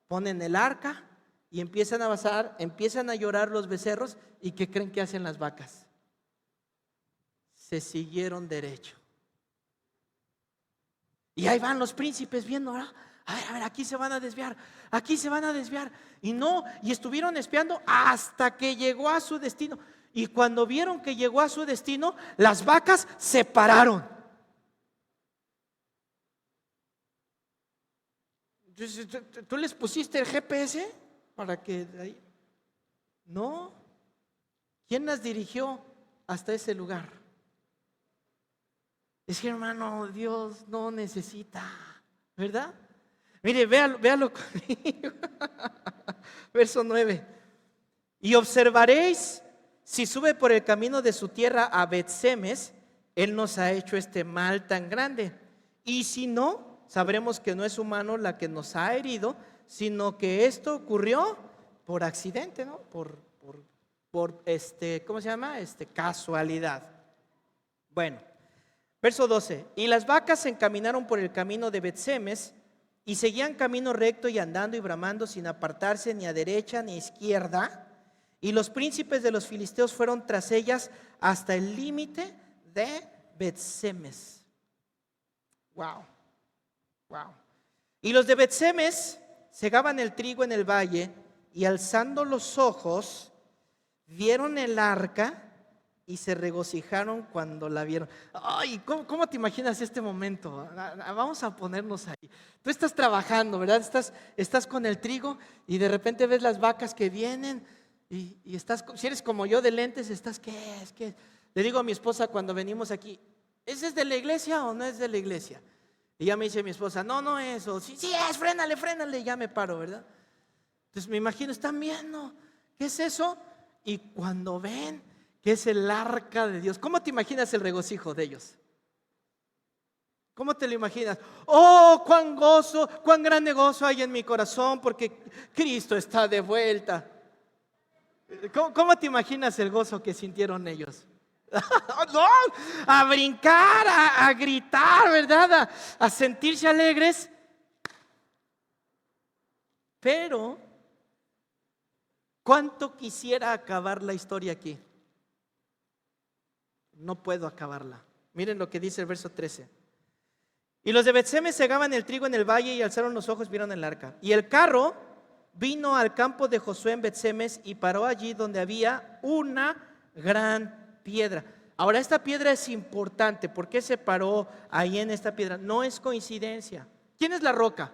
ponen el arca y empiezan a avanzar, empiezan a llorar los becerros. ¿Y qué creen que hacen las vacas? Se siguieron derecho. Y ahí van los príncipes viendo: a ver, aquí se van a desviar, aquí se van a desviar. Y estuvieron espiando hasta que llegó a su destino. Y cuando vieron que llegó a su destino, las vacas se pararon. ¿Tú les pusiste el GPS para que de ahí? No. ¿Quién las dirigió hasta ese lugar? Es que, hermano, Dios no necesita, ¿verdad? Mire, véalo conmigo. Verso 9. Y observaréis, si sube por el camino de su tierra a Bet-Semes, él nos ha hecho este mal tan grande. Y si no, sabremos que no es humano la que nos ha herido, sino que esto ocurrió por accidente, ¿no? Por ¿cómo se llama? Casualidad. Bueno, Verso 12. Y las vacas se encaminaron por el camino de Bet-Semes y seguían camino recto y andando y bramando sin apartarse ni a derecha ni a izquierda. Y los príncipes de los filisteos fueron tras ellas hasta el límite de Bet-Semes. Wow. Y los de Bet-Semes segaban el trigo en el valle y alzando los ojos vieron el arca y se regocijaron cuando la vieron. Ay, ¿cómo te imaginas este momento? Vamos a ponernos ahí. Tú estás trabajando, ¿verdad? Estás con el trigo y de repente ves las vacas que vienen y estás, si eres como yo de lentes, estás, ¿qué es? Le digo a mi esposa cuando venimos aquí, ¿ese es de la iglesia o no es de la iglesia? Y ya me dice mi esposa, no es, o sí es, frénale, y ya me paro, ¿verdad? Entonces me imagino, están viendo, ¿qué es eso? Y cuando ven que es el arca de Dios, ¿cómo te imaginas el regocijo de ellos? ¿Cómo te lo imaginas? Oh, cuán gozo, cuán grande gozo hay en mi corazón porque Cristo está de vuelta. ¿Cómo te imaginas el gozo que sintieron ellos? No, a brincar, a gritar, ¿verdad? A sentirse alegres. Pero, ¿cuánto quisiera acabar la historia aquí? No puedo acabarla. Miren lo que dice el verso 13. Y los de Bet-Semes segaban el trigo en el valle y alzaron los ojos, vieron el arca. Y el carro vino al campo de Josué en Bet-Semes y paró allí donde había una gran piedra. Ahora, esta piedra es importante. ¿Por qué se paró ahí en esta piedra? No es coincidencia. ¿Quién es la roca?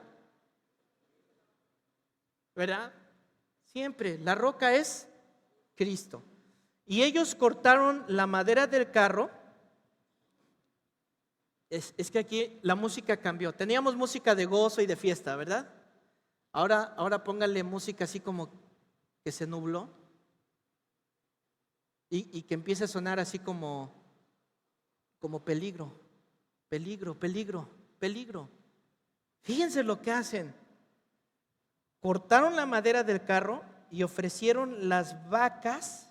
¿Verdad? Siempre, la roca es Cristo. Y ellos cortaron la madera del carro. Es que aquí la música cambió. Teníamos música de gozo y de fiesta, ¿verdad? Ahora póngale música así como que se nubló y que empiece a sonar así como peligro. Fíjense lo que hacen. Cortaron la madera del carro y ofrecieron las vacas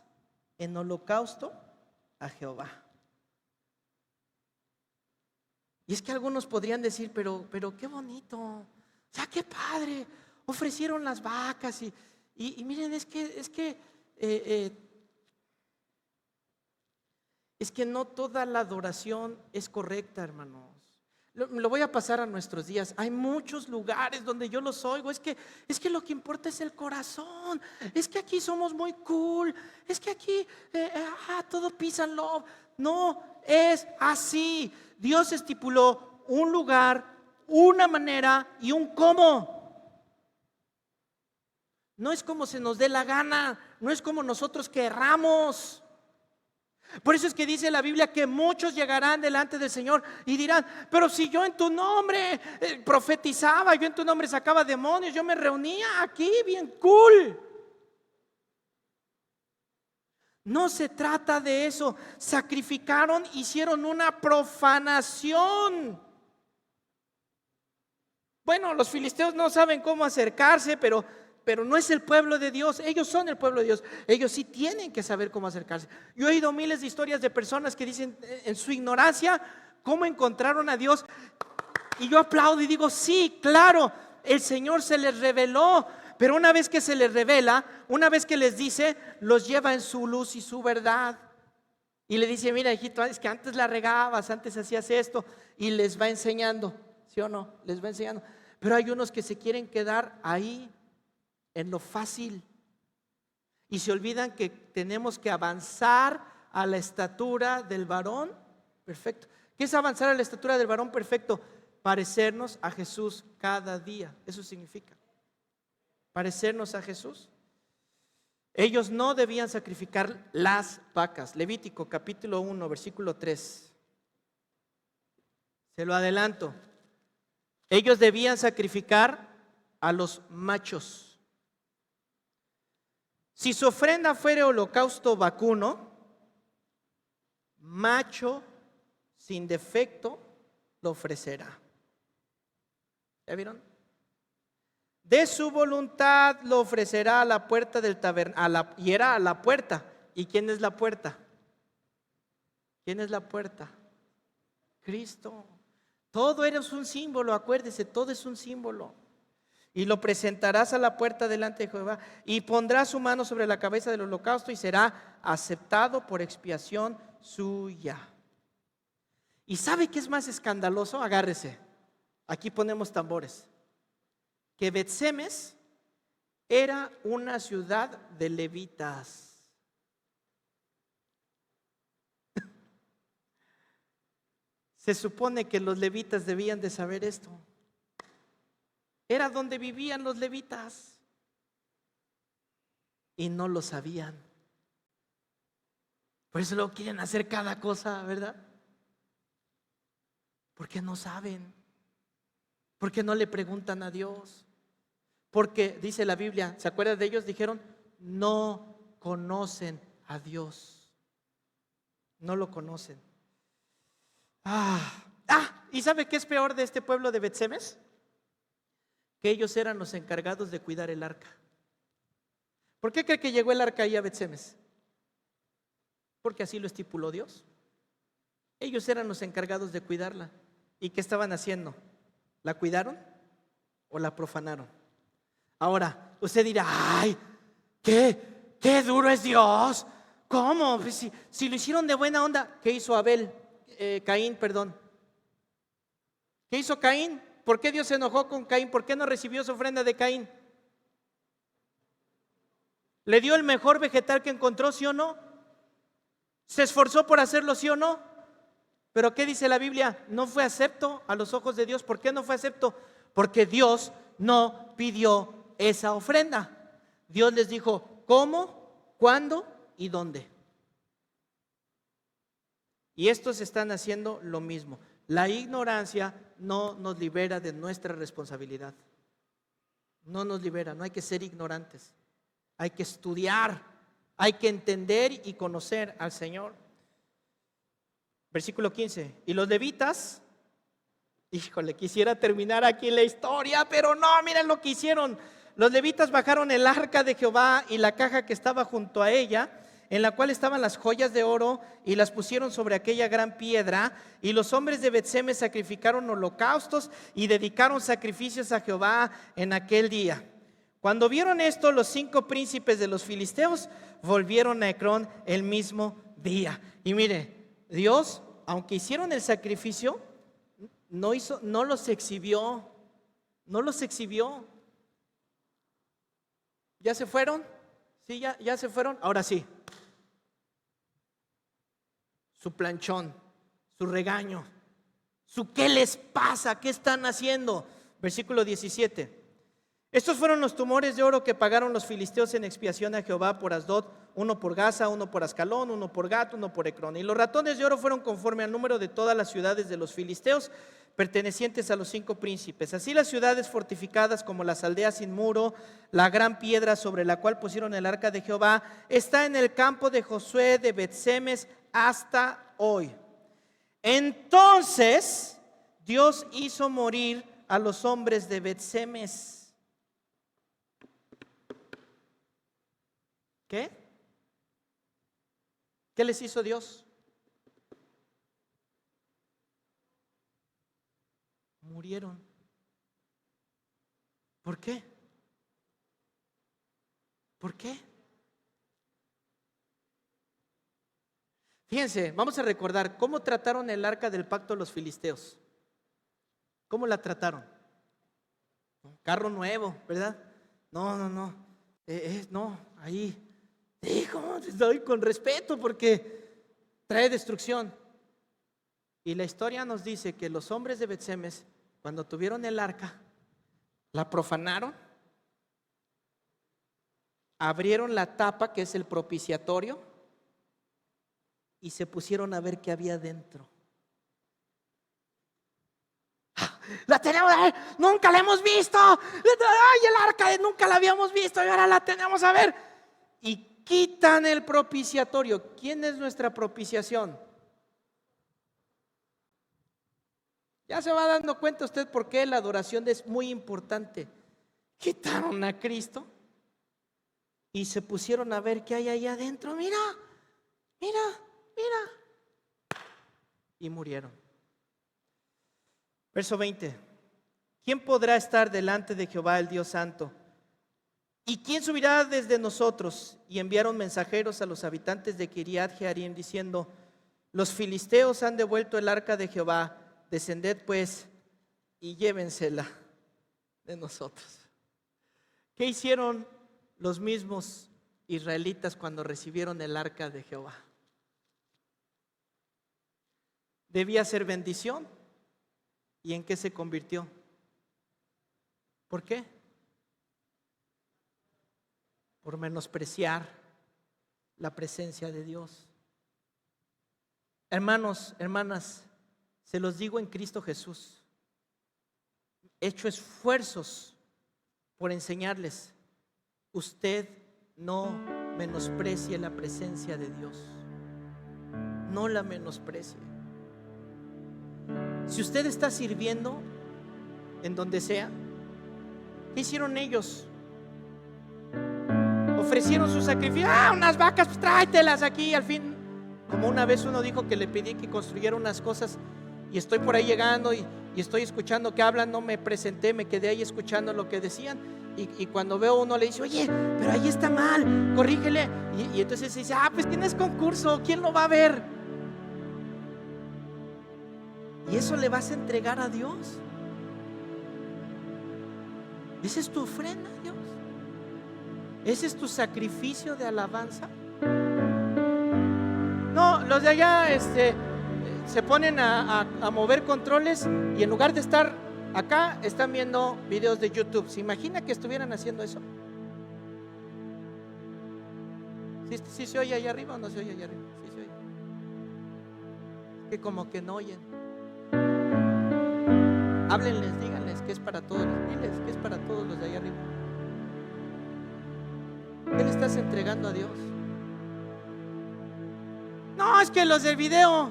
en holocausto a Jehová. Y es que algunos podrían decir, pero qué bonito, o sea, qué padre, ofrecieron las vacas y miren, es que no toda la adoración es correcta, hermanos. Lo voy a pasar a nuestros días. Hay muchos lugares donde yo los oigo. Es que lo que importa es el corazón. Es que aquí somos muy cool. Es que aquí todo peace and love. No es así. Dios estipuló un lugar, una manera y un cómo. No es como se nos dé la gana. No es como nosotros querramos. Por eso es que dice la Biblia que muchos llegarán delante del Señor y dirán, pero si yo en tu nombre profetizaba, yo en tu nombre sacaba demonios, yo me reunía aquí bien cool. No se trata de eso. Sacrificaron, hicieron una profanación. Bueno, los filisteos no saben cómo acercarse, pero no es el pueblo de Dios. Ellos son el pueblo de Dios. Ellos sí tienen que saber cómo acercarse. Yo he oído miles de historias de personas que dicen en su ignorancia cómo encontraron a Dios. Y yo aplaudo y digo, sí, claro, el Señor se les reveló. Pero una vez que se les revela, una vez que les dice, los lleva en su luz y su verdad. Y le dice, mira, hijito, es que antes la regabas, antes hacías esto. Y les va enseñando, ¿sí o no? Les va enseñando. Pero hay unos que se quieren quedar ahí en lo fácil y se olvidan que tenemos que avanzar a la estatura del varón perfecto. ¿Qué es avanzar a la estatura del varón perfecto? Parecernos a Jesús cada día. Eso significa parecernos a Jesús. Ellos no debían sacrificar las vacas. Levítico capítulo 1 versículo 3. Se lo adelanto. Ellos debían sacrificar a los machos. Si su ofrenda fuera holocausto vacuno, macho sin defecto lo ofrecerá. ¿Ya vieron? De su voluntad lo ofrecerá a la puerta del tabernáculo. Y era a la puerta. ¿Y quién es la puerta? ¿Quién es la puerta? Cristo. Todo es un símbolo, acuérdese, todo es un símbolo. Y lo presentarás a la puerta delante de Jehová y pondrá su mano sobre la cabeza del holocausto y será aceptado por expiación suya. ¿Y sabe qué es más escandaloso? Agárrese, aquí ponemos tambores. Que Bet-Semes era una ciudad de levitas. Se supone que los levitas debían de saber esto. Era donde vivían los levitas y no lo sabían. Por eso luego quieren hacer cada cosa, ¿verdad? Porque no saben. Porque no le preguntan a Dios. Porque dice la Biblia, ¿se acuerdan de ellos? Dijeron, no conocen a Dios. No lo conocen. ¿Y sabe qué es peor de este pueblo de Bet-Semes? Que ellos eran los encargados de cuidar el arca. ¿Por qué cree que llegó el arca ahí a Bet-Semes? Porque así lo estipuló Dios. Ellos eran los encargados de cuidarla. ¿Y qué estaban haciendo? ¿La cuidaron o la profanaron? Ahora, usted dirá, ¡ay! ¡Qué duro es Dios! ¿Cómo? Pues si lo hicieron de buena onda. ¿Qué hizo Caín, perdón? ¿Qué hizo Caín? ¿Por qué Dios se enojó con Caín? ¿Por qué no recibió su ofrenda de Caín? ¿Le dio el mejor vegetal que encontró, sí o no? ¿Se esforzó por hacerlo, sí o no? Pero ¿qué dice la Biblia? No fue acepto a los ojos de Dios. ¿Por qué no fue acepto? Porque Dios no pidió esa ofrenda. Dios les dijo cómo, cuándo y dónde. Y estos están haciendo lo mismo. La ignorancia no nos libera de nuestra responsabilidad. No nos libera, no hay que ser ignorantes. Hay que estudiar, hay que entender y conocer al Señor. Versículo 15. Y los levitas, híjole, quisiera terminar aquí la historia, pero no, miren lo que hicieron. Los levitas bajaron el arca de Jehová y la caja que estaba junto a ella, en la cual estaban las joyas de oro, y las pusieron sobre aquella gran piedra. Y los hombres de Bet-Semes sacrificaron holocaustos y dedicaron sacrificios a Jehová en aquel día. Cuando vieron esto, los 5 príncipes de los filisteos volvieron a Ecrón el mismo día. Y mire, Dios, aunque hicieron el sacrificio, no los exhibió. No los exhibió. ¿Ya se fueron? Sí, ya se fueron. Ahora sí. Su planchón, su regaño, su ¿qué les pasa? ¿Qué están haciendo? Versículo 17. Estos fueron los tumores de oro que pagaron los filisteos en expiación a Jehová por Asdod, uno por Gaza, uno por Ascalón, uno por Gat, uno por Ecrón. Y los ratones de oro fueron conforme al número de todas las ciudades de los filisteos, pertenecientes a los 5 príncipes. Así las ciudades fortificadas como las aldeas sin muro, la gran piedra sobre la cual pusieron el arca de Jehová, está en el campo de Josué de Bet-Semes hasta hoy. Entonces Dios hizo morir a los hombres de Bet-Semes. ¿Qué? ¿Qué les hizo Dios? Murieron. ¿Por qué? ¿Por qué? Fíjense, vamos a recordar cómo trataron el arca del pacto los filisteos. ¿Cómo la trataron? Carro nuevo, ¿verdad? No. No, ahí. Estoy con respeto porque trae destrucción. Y la historia nos dice que los hombres de Bet-Semes, cuando tuvieron el arca, la profanaron, abrieron la tapa, que es el propiciatorio, y se pusieron a ver qué había dentro. La tenemos a ver, nunca la hemos visto. Ay, el arca nunca la habíamos visto y ahora la tenemos a ver. Y quitan el propiciatorio. ¿Quién es nuestra propiciación? Ya se va dando cuenta usted por qué la adoración es muy importante. Quitaron a Cristo y se pusieron a ver qué hay ahí adentro. Mira. Y murieron. Verso 20. ¿Quién podrá estar delante de Jehová el Dios Santo? ¿Y quién subirá desde nosotros? Y enviaron mensajeros a los habitantes de Kiriat Jearim diciendo: los filisteos han devuelto el arca de Jehová, descended pues y llévensela de nosotros. ¿Qué hicieron los mismos israelitas cuando recibieron el arca de Jehová? Debía ser bendición. ¿Y en qué se convirtió? ¿Por qué? Por menospreciar la presencia de Dios. Hermanos, hermanas, se los digo en Cristo Jesús. He hecho esfuerzos por enseñarles. Usted no menosprecie la presencia de Dios. No la menosprecie. Si usted está sirviendo en donde sea, ¿qué hicieron ellos? Ofrecieron su sacrificio. Unas vacas, pues tráetelas aquí. Al fin, como una vez uno dijo que le pedí que construyera unas cosas, y estoy por ahí llegando y estoy escuchando que hablan, no me presenté, me quedé ahí escuchando lo que decían, y cuando veo uno le dice: oye, pero ahí está mal, corrígele, y entonces se dice: pues tienes concurso, ¿quién lo va a ver? ¿Y eso le vas a entregar a Dios? ¿Esa es tu ofrenda a Dios? ¿Ese es tu sacrificio de alabanza? No, los de allá se ponen a mover controles, y en lugar de estar acá, están viendo videos de YouTube. ¿Se imagina que estuvieran haciendo eso? ¿Sí se oye allá arriba o no se oye allá arriba? Sí se oye. Que como que no oyen. Háblenles, díganles que es para todos. Diles que es para todos los de allá arriba. ¿Qué le estás entregando a Dios? No, es que los del video,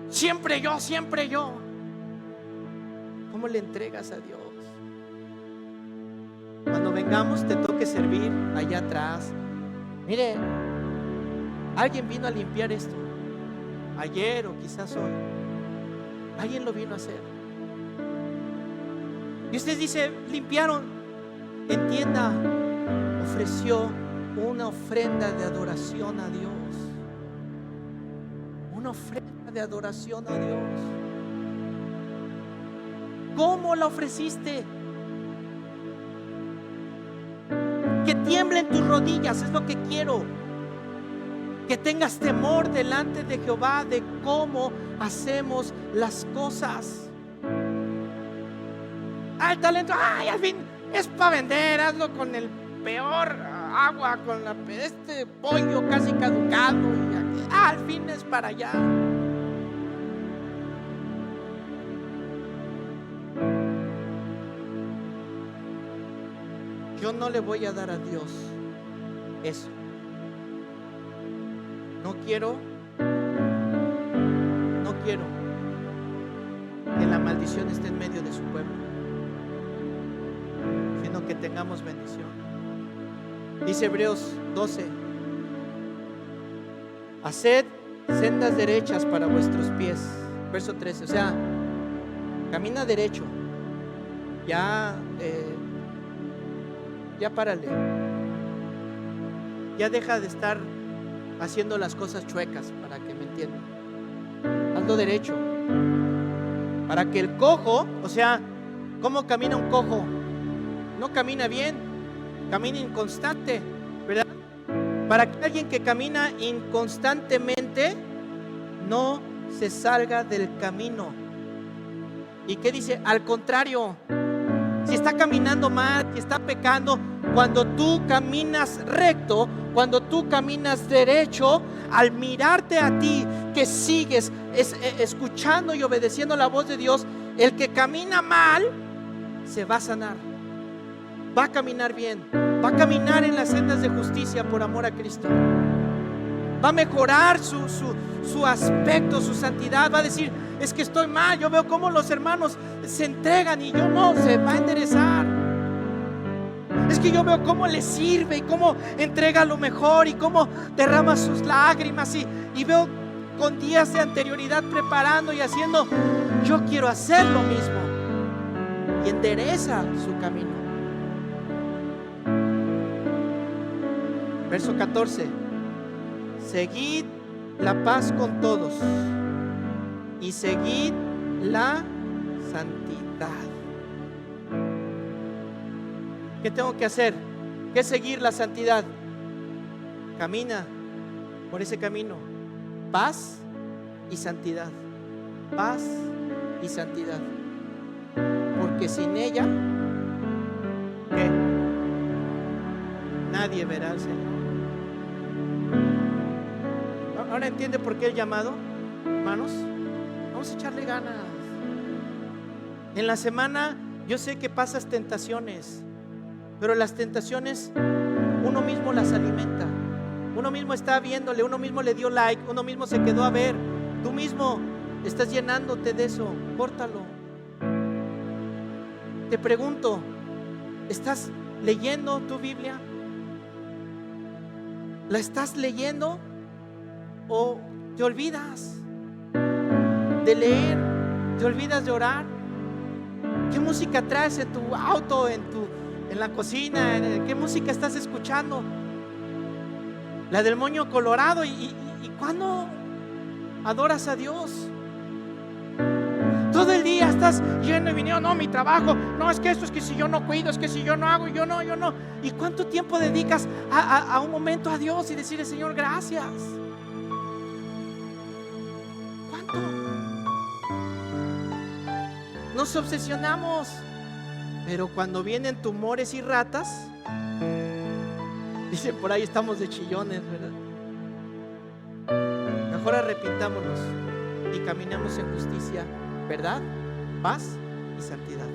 siempre yo. ¿Cómo le entregas a Dios? Cuando vengamos te toque servir allá atrás. Mire, alguien vino a limpiar esto ayer o quizás hoy. Alguien lo vino a hacer. Y usted dice: limpiaron. Entienda, ofreció una ofrenda de adoración a Dios. Una ofrenda de adoración a Dios. ¿Cómo la ofreciste? Que tiemblen tus rodillas, es lo que quiero. Que tengas temor delante de Jehová de cómo hacemos las cosas. El talento, al fin es para vender, hazlo con el peor agua, con este pollo casi caducado, y al fin es para allá. Yo no le voy a dar a Dios eso. No quiero que la maldición esté en medio de su pueblo, sino que tengamos bendición. Dice Hebreos 12: haced sendas derechas para vuestros pies. Verso 13, o sea, camina derecho. Ya párale. Ya deja de estar haciendo las cosas chuecas, para que me entiendan. Hazlo derecho. Para que el cojo, o sea, ¿cómo camina un cojo? No camina bien, camina inconstante, ¿verdad? Para que alguien que camina inconstantemente no se salga del camino. ¿Y qué dice? Al contrario, si está caminando mal, si está pecando, cuando tú caminas recto, cuando tú caminas derecho, al mirarte a ti que sigues escuchando y obedeciendo la voz de Dios, el que camina mal se va a sanar, va a caminar bien, va a caminar en las sendas de justicia por amor a Cristo, va a mejorar su aspecto, su santidad. Va a decir: es que estoy mal, yo veo cómo los hermanos se entregan y yo no. Se va a enderezar. Es que yo veo cómo le sirve y cómo entrega lo mejor y cómo derrama sus lágrimas, y veo con días de anterioridad preparando y haciendo. Yo quiero hacer lo mismo. Y endereza su camino. Verso 14. Seguid la paz con todos y seguid la santidad. ¿Qué tengo que hacer? ¿Qué es seguir la santidad? Camina por ese camino. Paz y santidad. Paz y santidad. Porque sin ella, ¿qué? Nadie verá al Señor. Ahora entiende por qué el llamado, hermanos. Vamos a echarle ganas. En la semana yo sé que pasas tentaciones, pero las tentaciones uno mismo las alimenta. Uno mismo está viéndole, uno mismo le dio like, uno mismo se quedó a ver. Tú mismo estás llenándote de eso. Córtalo. Te pregunto, ¿estás leyendo tu Biblia? ¿La estás leyendo? ¿O te olvidas de leer? ¿Te olvidas de orar? ¿Qué música traes en tu auto, en la cocina? ¿Qué música estás escuchando? La del moño colorado. ¿Y cuándo adoras a Dios? Todo el día estás yendo y viniendo. No, mi trabajo. No, es que esto, es que si yo no cuido, es que si yo no hago, yo no. ¿Y cuánto tiempo dedicas a un momento a Dios y decirle, Señor, gracias? ¿Cuánto? Nos obsesionamos, pero cuando vienen tumores y ratas, dicen por ahí, estamos de chillones, ¿verdad? Mejor arrepintámonos y caminamos en justicia, verdad, paz y santidad.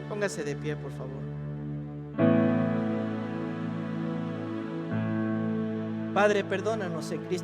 Póngase de pie, por favor. Padre, perdónanos en Cristo.